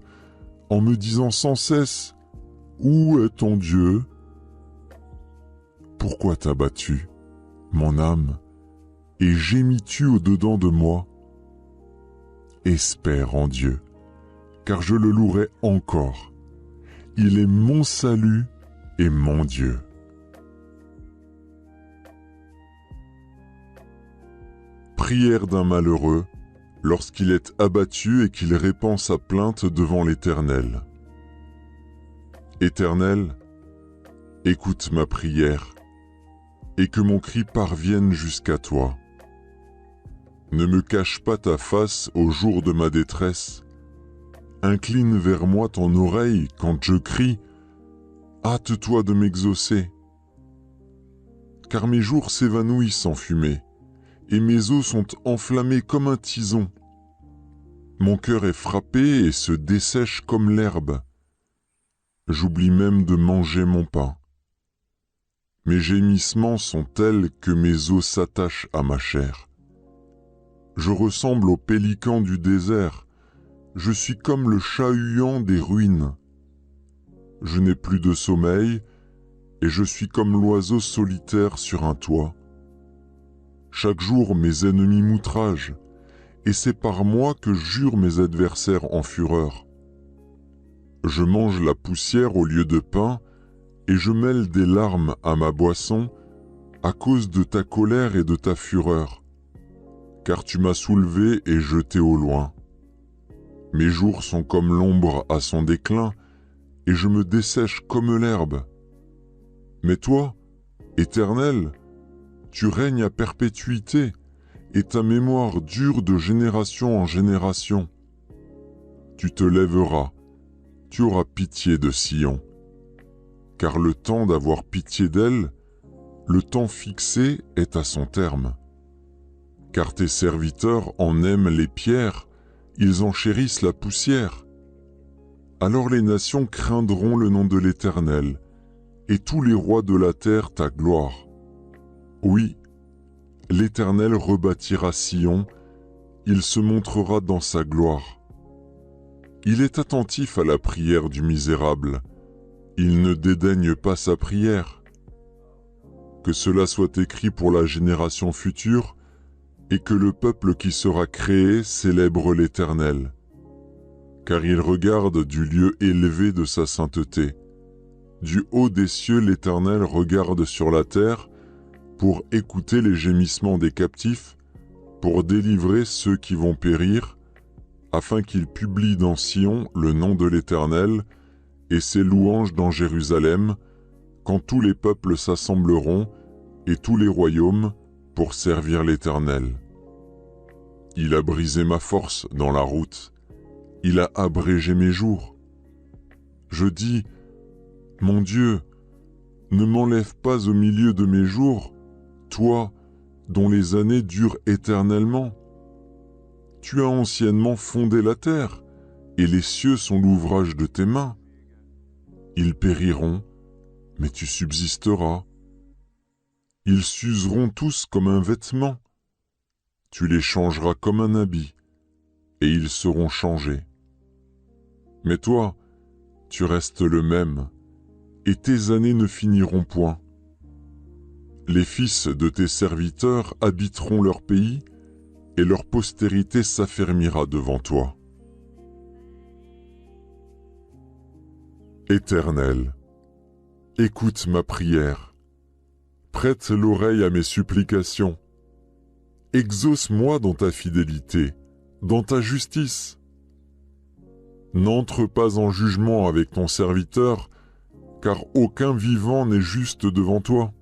en me disant sans cesse, où est ton Dieu? Pourquoi t'as battu, mon âme, et gémis-tu au-dedans de moi? Espère en Dieu, car je le louerai encore. Il est mon salut et mon Dieu. Prière d'un malheureux lorsqu'il est abattu et qu'il répand sa plainte devant l'Éternel. Éternel, écoute ma prière et que mon cri parvienne jusqu'à toi. Ne me cache pas ta face au jour de ma détresse. Incline vers moi ton oreille quand je crie. Hâte-toi de m'exaucer. Car mes jours s'évanouissent en fumée, et mes os sont enflammés comme un tison. Mon cœur est frappé et se dessèche comme l'herbe. J'oublie même de manger mon pain. Mes gémissements sont tels que mes os s'attachent à ma chair. Je ressemble au pélican du désert. Je suis comme le chat-huant des ruines. Je n'ai plus de sommeil et je suis comme l'oiseau solitaire sur un toit. Chaque jour mes ennemis m'outragent et c'est par moi que jurent mes adversaires en fureur. Je mange la poussière au lieu de pain et je mêle des larmes à ma boisson à cause de ta colère et de ta fureur, car tu m'as soulevé et jeté au loin. Mes jours sont comme l'ombre à son déclin, et je me dessèche comme l'herbe. Mais toi, Éternel, tu règnes à perpétuité, et ta mémoire dure de génération en génération. Tu te lèveras, tu auras pitié de Sion, car le temps d'avoir pitié d'elle, le temps fixé est à son terme. Car tes serviteurs en aiment les pierres, ils en chérissent la poussière. Alors les nations craindront le nom de l'Éternel, et tous les rois de la terre ta gloire. Oui, l'Éternel rebâtira Sion, il se montrera dans sa gloire. Il est attentif à la prière du misérable, il ne dédaigne pas sa prière. Que cela soit écrit pour la génération future, et que le peuple qui sera créé célèbre l'Éternel. Car il regarde du lieu élevé de sa sainteté. Du haut des cieux, l'Éternel regarde sur la terre pour écouter les gémissements des captifs, pour délivrer ceux qui vont périr, afin qu'il publie dans Sion le nom de l'Éternel et ses louanges dans Jérusalem, quand tous les peuples s'assembleront et tous les royaumes pour servir l'Éternel. Il a brisé ma force dans la route, il a abrégé mes jours. Je dis, mon Dieu, ne m'enlève pas au milieu de mes jours, toi, dont les années durent éternellement. Tu as anciennement fondé la terre, et les cieux sont l'ouvrage de tes mains. Ils périront, mais tu subsisteras. Ils s'useront tous comme un vêtement. Tu les changeras comme un habit, et ils seront changés. Mais toi, tu restes le même, et tes années ne finiront point. Les fils de tes serviteurs habiteront leur pays, et leur postérité s'affermira devant toi. Éternel, écoute ma prière, prête l'oreille à mes supplications. Exauce-moi dans ta fidélité, dans ta justice. N'entre pas en jugement avec ton serviteur, car aucun vivant n'est juste devant toi.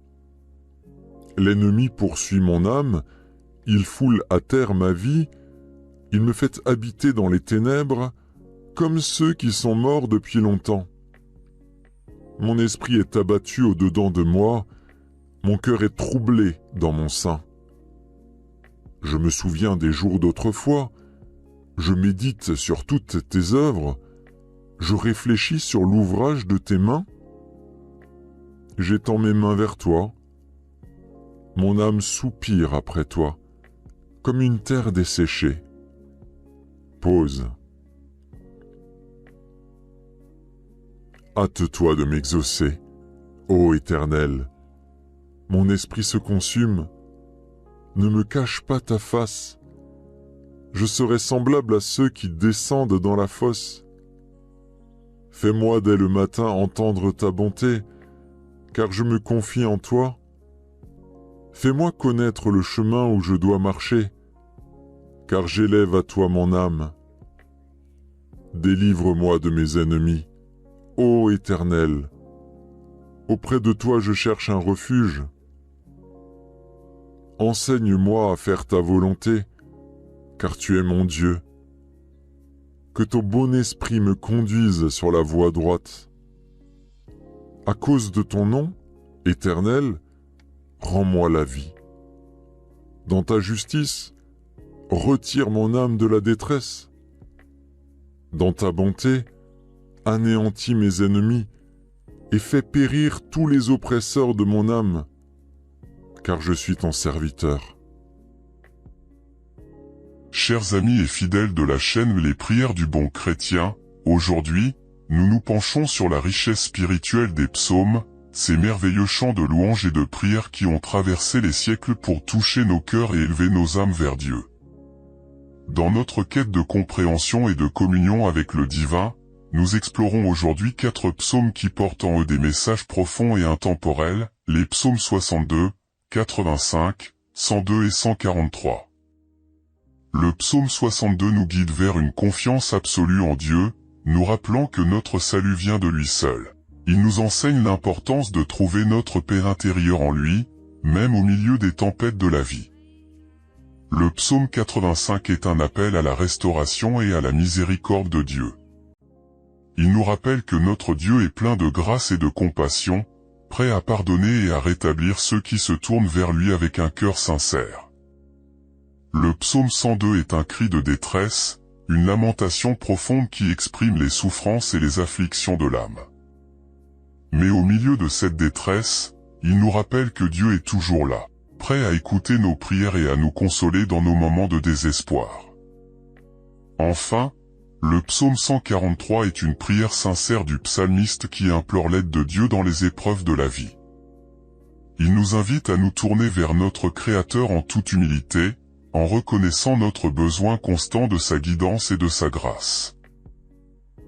L'ennemi poursuit mon âme, il foule à terre ma vie, il me fait habiter dans les ténèbres, comme ceux qui sont morts depuis longtemps. Mon esprit est abattu au-dedans de moi, mon cœur est troublé dans mon sein. Je me souviens des jours d'autrefois, je médite sur toutes tes œuvres, je réfléchis sur l'ouvrage de tes mains. J'étends mes mains vers toi, mon âme soupire après toi, comme une terre desséchée. Pause. Hâte-toi de m'exaucer, ô Éternel. Mon esprit se consume. Ne me cache pas ta face. Je serai semblable à ceux qui descendent dans la fosse. Fais-moi dès le matin entendre ta bonté, car je me confie en toi. Fais-moi connaître le chemin où je dois marcher, car j'élève à toi mon âme. Délivre-moi de mes ennemis, ô Éternel. Auprès de toi je cherche un refuge. Enseigne-moi à faire ta volonté, car tu es mon Dieu. Que ton bon esprit me conduise sur la voie droite. À cause de ton nom, Éternel, rends-moi la vie. Dans ta justice, retire mon âme de la détresse. Dans ta bonté, anéantis mes ennemis et fais périr tous les oppresseurs de mon âme, car je suis ton serviteur. Chers amis et fidèles de la chaîne Les Prières du Bon Chrétien, aujourd'hui, nous nous penchons sur la richesse spirituelle des psaumes, ces merveilleux chants de louanges et de prières qui ont traversé les siècles pour toucher nos cœurs et élever nos âmes vers Dieu. Dans notre quête de compréhension et de communion avec le divin, nous explorons aujourd'hui 4 psaumes qui portent en eux des messages profonds et intemporels, les psaumes 62, 85, 102 et 143. Le psaume 62 nous guide vers une confiance absolue en Dieu, nous rappelant que notre salut vient de lui seul. Il nous enseigne l'importance de trouver notre paix intérieure en lui, même au milieu des tempêtes de la vie. Le psaume 85 est un appel à la restauration et à la miséricorde de Dieu. Il nous rappelle que notre Dieu est plein de grâce et de compassion, prêt à pardonner et à rétablir ceux qui se tournent vers lui avec un cœur sincère. Le psaume 102 est un cri de détresse, une lamentation profonde qui exprime les souffrances et les afflictions de l'âme. Mais au milieu de cette détresse, il nous rappelle que Dieu est toujours là, prêt à écouter nos prières et à nous consoler dans nos moments de désespoir. Enfin, le psaume 143 est une prière sincère du psalmiste qui implore l'aide de Dieu dans les épreuves de la vie. Il nous invite à nous tourner vers notre Créateur en toute humilité, en reconnaissant notre besoin constant de sa guidance et de sa grâce.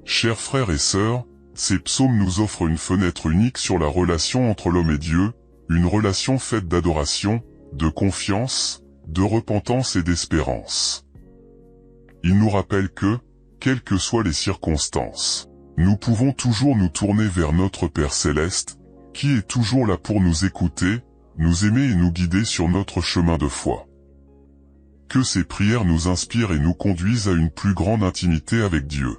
Chers frères et sœurs, ces psaumes nous offrent une fenêtre unique sur la relation entre l'homme et Dieu, une relation faite d'adoration, de confiance, de repentance et d'espérance. Ils nous rappellent que, quelles que soient les circonstances, nous pouvons toujours nous tourner vers notre Père Céleste, qui est toujours là pour nous écouter, nous aimer et nous guider sur notre chemin de foi. Que ces prières nous inspirent et nous conduisent à une plus grande intimité avec Dieu.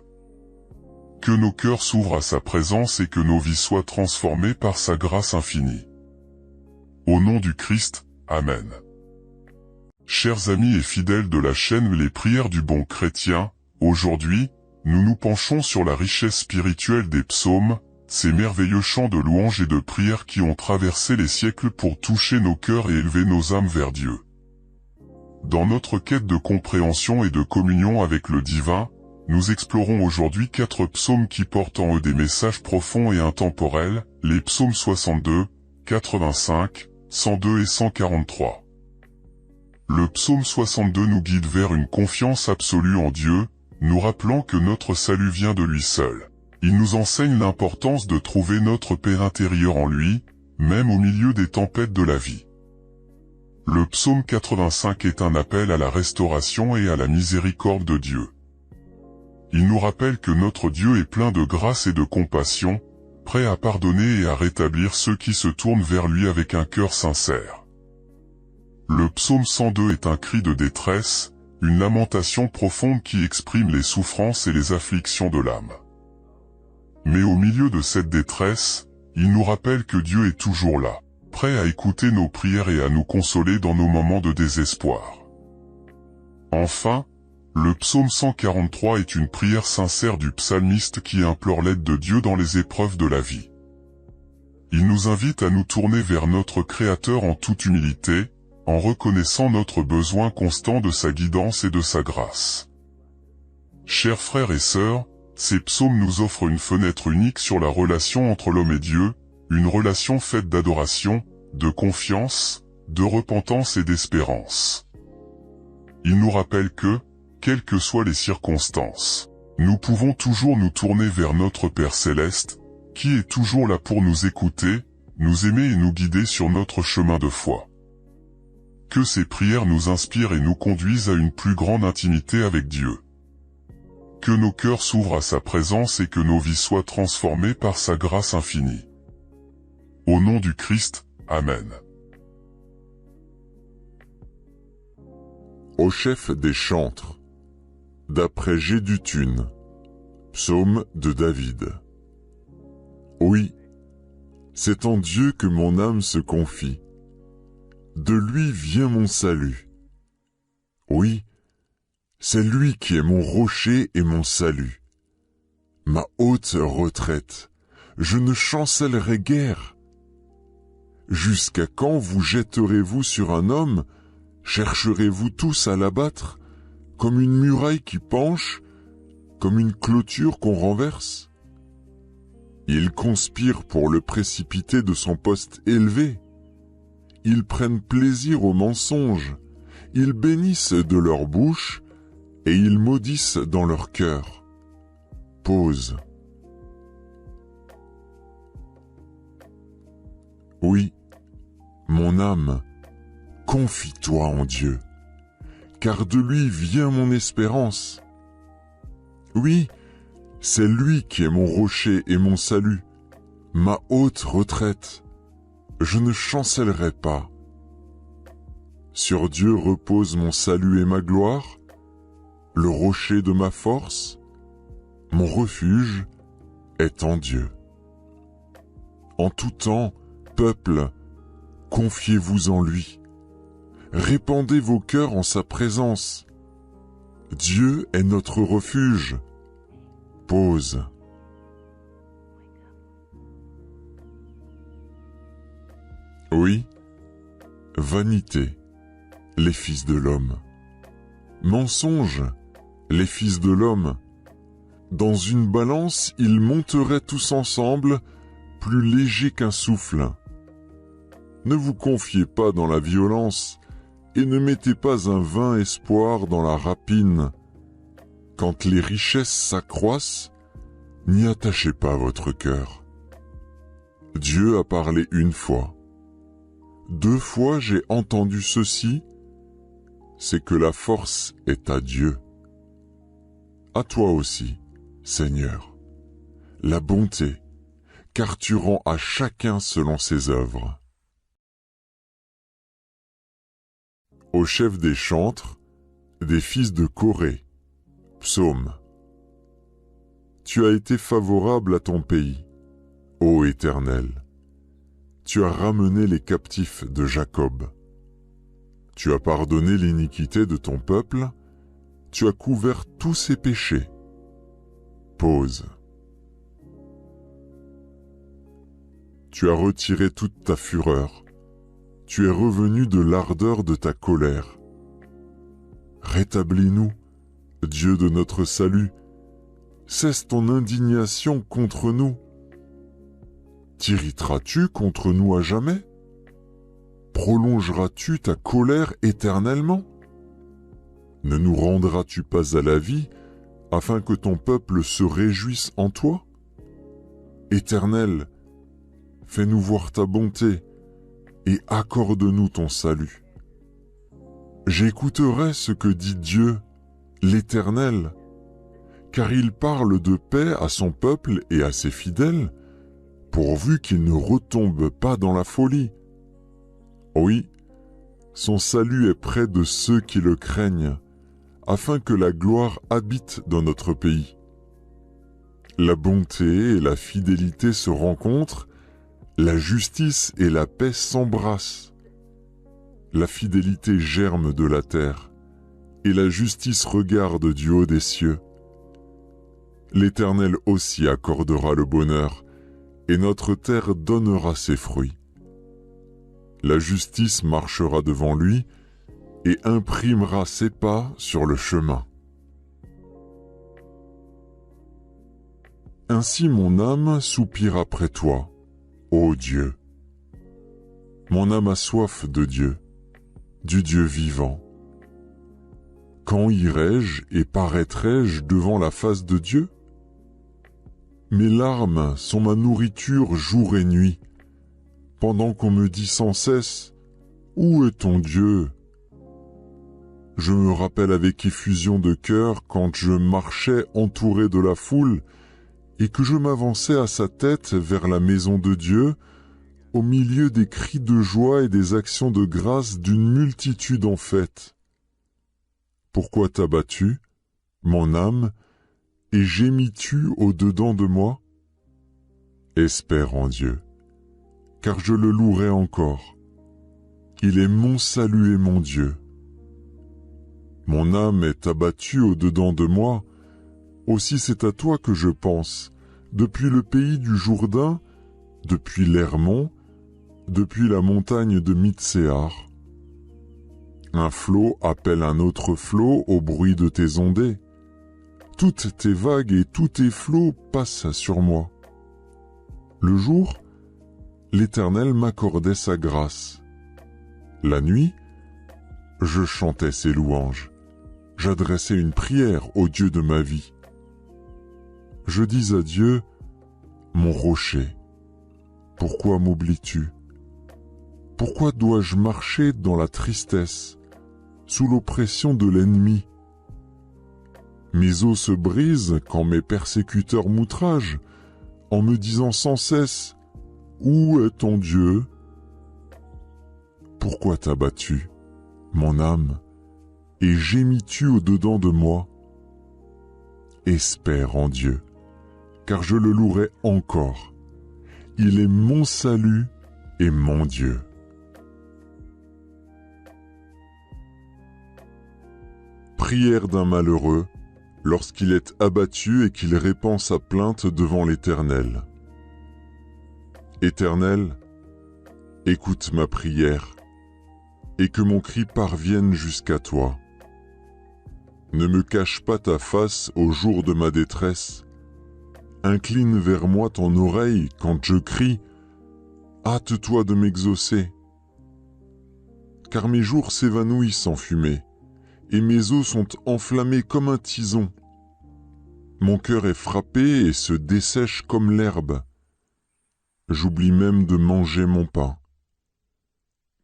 Que nos cœurs s'ouvrent à sa présence et que nos vies soient transformées par sa grâce infinie. Au nom du Christ, Amen. Chers amis et fidèles de la chaîne Les Prières du Bon Chrétien, aujourd'hui, nous nous penchons sur la richesse spirituelle des psaumes, ces merveilleux chants de louanges et de prières qui ont traversé les siècles pour toucher nos cœurs et élever nos âmes vers Dieu. Dans notre quête de compréhension et de communion avec le divin, nous explorons aujourd'hui 4 psaumes qui portent en eux des messages profonds et intemporels, les psaumes 62, 85, 102 et 143. Le psaume 62 nous guide vers une confiance absolue en Dieu, nous rappelant que notre salut vient de lui seul. Il nous enseigne l'importance de trouver notre paix intérieure en lui, même au milieu des tempêtes de la vie. Le psaume 85 est un appel à la restauration et à la miséricorde de Dieu. Il nous rappelle que notre Dieu est plein de grâce et de compassion, prêt à pardonner et à rétablir ceux qui se tournent vers lui avec un cœur sincère. Le psaume 102 est un cri de détresse, une lamentation profonde qui exprime les souffrances et les afflictions de l'âme. Mais au milieu de cette détresse, il nous rappelle que Dieu est toujours là, prêt à écouter nos prières et à nous consoler dans nos moments de désespoir. Enfin, le psaume 143 est une prière sincère du psalmiste qui implore l'aide de Dieu dans les épreuves de la vie. Il nous invite à nous tourner vers notre Créateur en toute humilité, en reconnaissant notre besoin constant de sa guidance et de sa grâce. Chers frères et sœurs, ces psaumes nous offrent une fenêtre unique sur la relation entre l'homme et Dieu, une relation faite d'adoration, de confiance, de repentance et d'espérance. Ils nous rappellent que, quelles que soient les circonstances, nous pouvons toujours nous tourner vers notre Père Céleste, qui est toujours là pour nous écouter, nous aimer et nous guider sur notre chemin de foi. Que ces prières nous inspirent et nous conduisent à une plus grande intimité avec Dieu. Que nos cœurs s'ouvrent à sa présence et que nos vies soient transformées par sa grâce infinie. Au nom du Christ, Amen. Au chef des chantres, d'après Gédutune, psaume de David. Oui, c'est en Dieu que mon âme se confie. De lui vient mon salut. Oui, c'est lui qui est mon rocher et mon salut. Ma haute retraite, je ne chancellerai guère. Jusqu'à quand vous jetterez-vous sur un homme? Chercherez-vous tous à l'abattre, comme une muraille qui penche, comme une clôture qu'on renverse? Ils conspirent pour le précipiter de son poste élevé. Ils prennent plaisir au mensonge, ils bénissent de leur bouche, et ils maudissent dans leur cœur. Pause. Oui, mon âme, confie-toi en Dieu, car de lui vient mon espérance. Oui, c'est lui qui est mon rocher et mon salut, ma haute retraite. Je ne chancellerai pas. Sur Dieu repose mon salut et ma gloire, le rocher de ma force, mon refuge est en Dieu. En tout temps, peuple, confiez-vous en lui. Répandez vos cœurs en sa présence. Dieu est notre refuge. Pause. Oui, vanité, les fils de l'homme. Mensonge, les fils de l'homme. Dans une balance, ils monteraient tous ensemble, plus légers qu'un souffle. Ne vous confiez pas dans la violence, et ne mettez pas un vain espoir dans la rapine. Quand les richesses s'accroissent, n'y attachez pas votre cœur. Dieu a parlé une fois. 2 fois j'ai entendu ceci, c'est que la force est à Dieu. À toi aussi, Seigneur, la bonté, car tu rends à chacun selon ses œuvres. Au chef des chantres, des fils de Corée, psaume. Tu as été favorable à ton pays, ô Éternel. Tu as ramené les captifs de Jacob. Tu as pardonné l'iniquité de ton peuple, tu as couvert tous ses péchés. Pause. Tu as retiré toute ta fureur, tu es revenu de l'ardeur de ta colère. Rétablis-nous, Dieu de notre salut, cesse ton indignation contre nous. T'irriteras-tu contre nous à jamais? Prolongeras-tu ta colère éternellement? Ne nous rendras-tu pas à la vie, afin que ton peuple se réjouisse en toi? Éternel, fais-nous voir ta bonté, et accorde-nous ton salut. J'écouterai ce que dit Dieu, l'Éternel, car il parle de paix à son peuple et à ses fidèles, pourvu qu'ils ne retombent pas dans la folie. Oui, Son salut est près de ceux qui le craignent, afin que la gloire habite dans notre pays. La bonté et la fidélité se rencontrent, la justice et la paix s'embrassent. La fidélité germe de la terre, et la justice regarde du haut des cieux. L'Éternel aussi accordera le bonheur, et notre terre donnera ses fruits. La justice marchera devant lui, et imprimera ses pas sur le chemin. Ainsi mon âme soupire après toi, ô Dieu. Mon âme a soif de Dieu, du Dieu vivant. Quand irai-je et paraîtrai-je devant la face de Dieu? Mes larmes sont ma nourriture jour et nuit, pendant qu'on me dit sans cesse « Où est ton Dieu ?» Je me rappelle avec effusion de cœur quand je marchais entouré de la foule et que je m'avançais à sa tête vers la maison de Dieu, au milieu des cris de joie et des actions de grâce d'une multitude en fête. Pourquoi t'as-tu, mon âme, et gémis-tu au-dedans de moi? Espère en Dieu, car je le louerai encore. Il est mon salut et mon Dieu. Mon âme est abattue au-dedans de moi, aussi c'est à toi que je pense, depuis le pays du Jourdain, depuis l'Hermon, depuis la montagne de Mitsehar. Un flot appelle un autre flot au bruit de tes ondées. Toutes tes vagues et tous tes flots passent sur moi. Le jour, l'Éternel m'accordait sa grâce. La nuit, je chantais ses louanges. J'adressais une prière au Dieu de ma vie. Je dis à Dieu, mon rocher, pourquoi m'oublies-tu? Pourquoi dois-je marcher dans la tristesse, sous l'oppression de l'ennemi? Mes os se brisent quand mes persécuteurs m'outragent, en me disant sans cesse, où est ton Dieu? Pourquoi t'as battu, mon âme, et gémis-tu au-dedans de moi? Espère en Dieu, car je le louerai encore. Il est mon salut et mon Dieu. Prière d'un malheureux lorsqu'il est abattu et qu'il répand sa plainte devant l'Éternel. Éternel, écoute ma prière et que mon cri parvienne jusqu'à toi. Ne me cache pas ta face au jour de ma détresse. Incline vers moi ton oreille quand je crie. Hâte-toi de m'exaucer. Car mes jours s'évanouissent en fumée, et mes os sont enflammés comme un tison. Mon cœur est frappé et se dessèche comme l'herbe. J'oublie même de manger mon pain.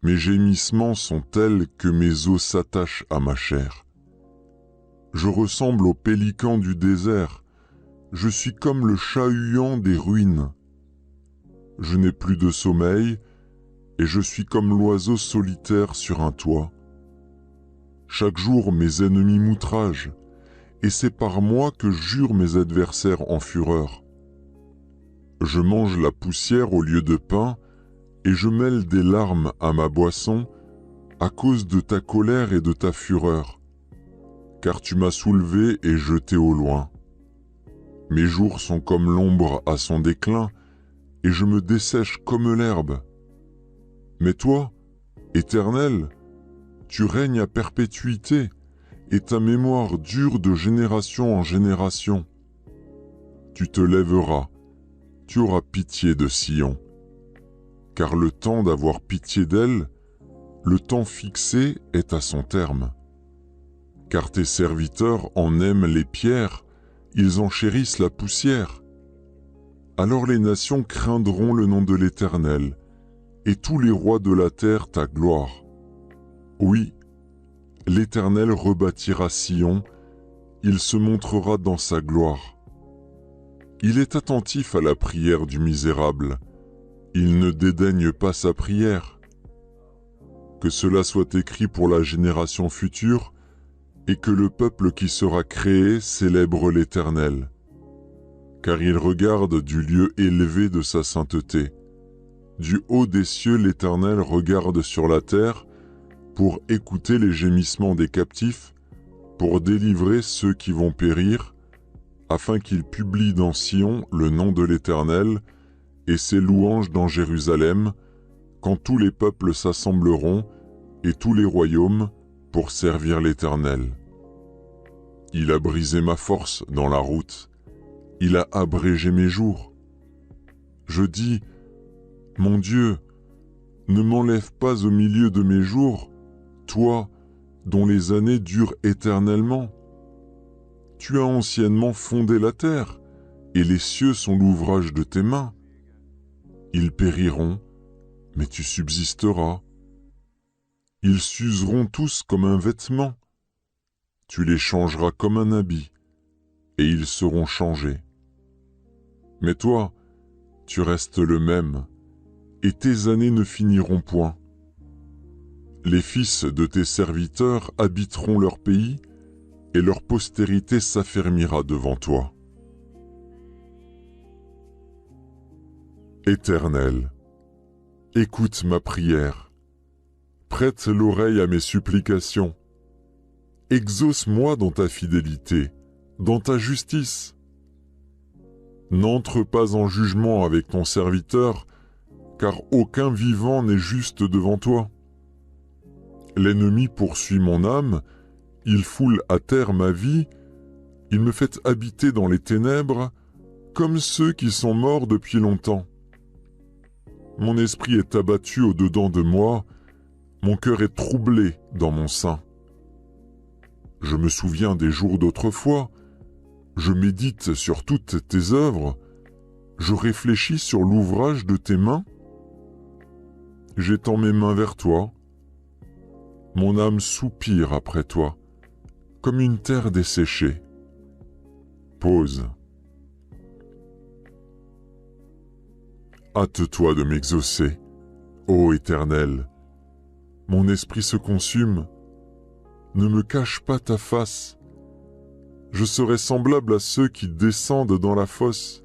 Mes gémissements sont tels que mes os s'attachent à ma chair. Je ressemble au pélican du désert. Je suis comme le chat-huant des ruines. Je n'ai plus de sommeil, et je suis comme l'oiseau solitaire sur un toit. Chaque jour mes ennemis m'outragent, et c'est par moi que jurent mes adversaires en fureur. Je mange la poussière au lieu de pain, et je mêle des larmes à ma boisson, à cause de ta colère et de ta fureur. Car tu m'as soulevé et jeté au loin. Mes jours sont comme l'ombre à son déclin, et je me dessèche comme l'herbe. Mais toi, Éternel, tu règnes à perpétuité, et ta mémoire dure de génération en génération. Tu te lèveras, tu auras pitié de Sion. Car le temps d'avoir pitié d'elle, le temps fixé est à son terme. Car tes serviteurs en aiment les pierres, ils en chérissent la poussière. Alors les nations craindront le nom de l'Éternel, et tous les rois de la terre ta gloire. Oui, l'Éternel rebâtira Sion, il se montrera dans sa gloire. Il est attentif à la prière du misérable, il ne dédaigne pas sa prière. que cela soit écrit pour la génération future, et que le peuple qui sera créé célèbre l'Éternel. Car il regarde du lieu élevé de sa sainteté. Du haut des cieux, l'Éternel regarde sur la terre pour écouter les gémissements des captifs, pour délivrer ceux qui vont périr, afin qu'il publie dans Sion le nom de l'Éternel et ses louanges dans Jérusalem, quand tous les peuples s'assembleront et tous les royaumes pour servir l'Éternel. Il a brisé ma force dans la route, il a abrégé mes jours. Je dis, mon Dieu, ne m'enlève pas au milieu de mes jours, toi, dont les années durent éternellement. Tu as anciennement fondé la terre, et les cieux sont l'ouvrage de tes mains. Ils périront, mais tu subsisteras. Ils s'useront tous comme un vêtement. Tu les changeras comme un habit, et ils seront changés. Mais toi, tu restes le même, et tes années ne finiront point. Les fils de tes serviteurs habiteront leur pays, et leur postérité s'affermira devant toi. Éternel, écoute ma prière, prête l'oreille à mes supplications, exauce-moi dans ta fidélité, dans ta justice. N'entre pas en jugement avec ton serviteur, car aucun vivant n'est juste devant toi. L'ennemi poursuit mon âme, il foule à terre ma vie, il me fait habiter dans les ténèbres, comme ceux qui sont morts depuis longtemps. Mon esprit est abattu au-dedans de moi, mon cœur est troublé dans mon sein. Je me souviens des jours d'autrefois, je médite sur toutes tes œuvres, je réfléchis sur l'ouvrage de tes mains. J'étends mes mains vers toi, mon âme soupire après toi, comme une terre desséchée. Pause. Hâte-toi de m'exaucer, ô Éternel. Mon esprit se consume. Ne me cache pas ta face. Je serai semblable à ceux qui descendent dans la fosse.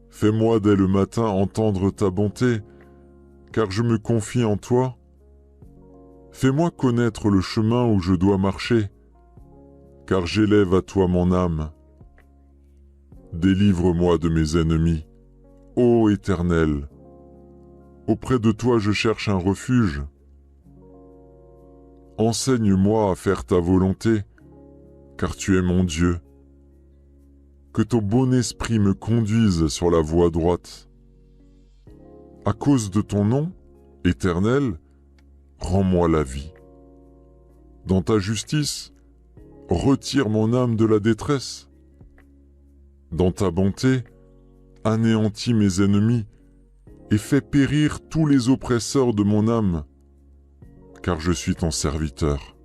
Fais-moi dès le matin entendre ta bonté, car je me confie en toi. Fais-moi connaître le chemin où je dois marcher, car j'élève à toi mon âme. Délivre-moi de mes ennemis, ô Éternel. Auprès de toi je cherche un refuge. Enseigne-moi à faire ta volonté, car tu es mon Dieu. Que ton bon esprit me conduise sur la voie droite. À cause de ton nom, Éternel, rends-moi la vie. Dans ta justice, retire mon âme de la détresse. Dans ta bonté, anéantis mes ennemis et fais périr tous les oppresseurs de mon âme, car je suis ton serviteur.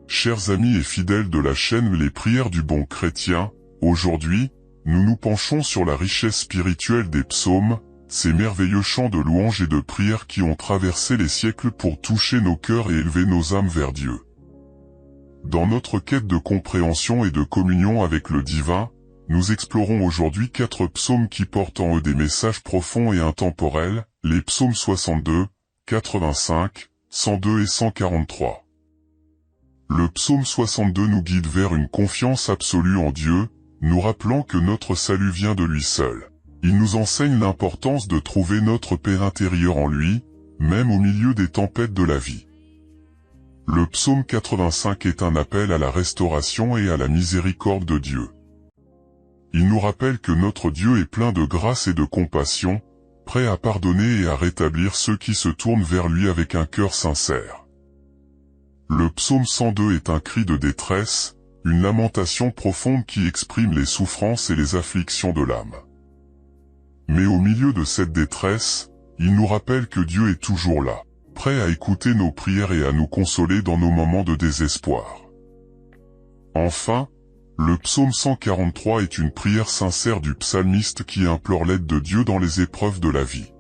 Chers amis et fidèles de la chaîne Les Prières du Bon Chrétien, aujourd'hui, nous nous penchons sur la richesse spirituelle des psaumes, ces merveilleux chants de louanges et de prières qui ont traversé les siècles pour toucher nos cœurs et élever nos âmes vers Dieu. Dans notre quête de compréhension et de communion avec le divin, nous explorons aujourd'hui 4 psaumes qui portent en eux des messages profonds et intemporels, les psaumes 62, 85, 102 et 143. Le psaume 62 nous guide vers une confiance absolue en Dieu, nous rappelant que notre salut vient de lui seul. Il nous enseigne l'importance de trouver notre paix intérieure en lui, même au milieu des tempêtes de la vie. Le psaume 85 est un appel à la restauration et à la miséricorde de Dieu. Il nous rappelle que notre Dieu est plein de grâce et de compassion, prêt à pardonner et à rétablir ceux qui se tournent vers lui avec un cœur sincère. Le psaume 102 est un cri de détresse, une lamentation profonde qui exprime les souffrances et les afflictions de l'âme. Mais au milieu de cette détresse, il nous rappelle que Dieu est toujours là, prêt à écouter nos prières et à nous consoler dans nos moments de désespoir. Enfin, le psaume 143 est une prière sincère du psalmiste qui implore l'aide de Dieu dans les épreuves de la vie.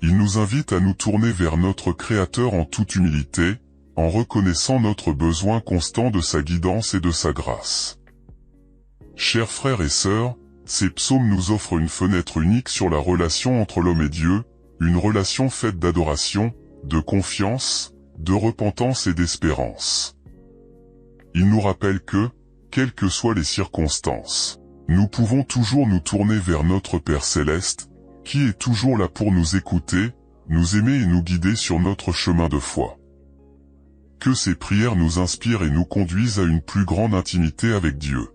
Il nous invite à nous tourner vers notre Créateur en toute humilité, en reconnaissant notre besoin constant de sa guidance et de sa grâce. Chers frères et sœurs, ces psaumes nous offrent une fenêtre unique sur la relation entre l'homme et Dieu, une relation faite d'adoration, de confiance, de repentance et d'espérance. Ils nous rappellent que, quelles que soient les circonstances, nous pouvons toujours nous tourner vers notre Père Céleste, qui est toujours là pour nous écouter, nous aimer et nous guider sur notre chemin de foi. Que ces prières nous inspirent et nous conduisent à une plus grande intimité avec Dieu.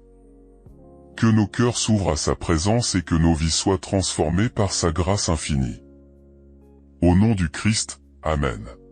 Que nos cœurs s'ouvrent à sa présence et que nos vies soient transformées par sa grâce infinie. Au nom du Christ, Amen.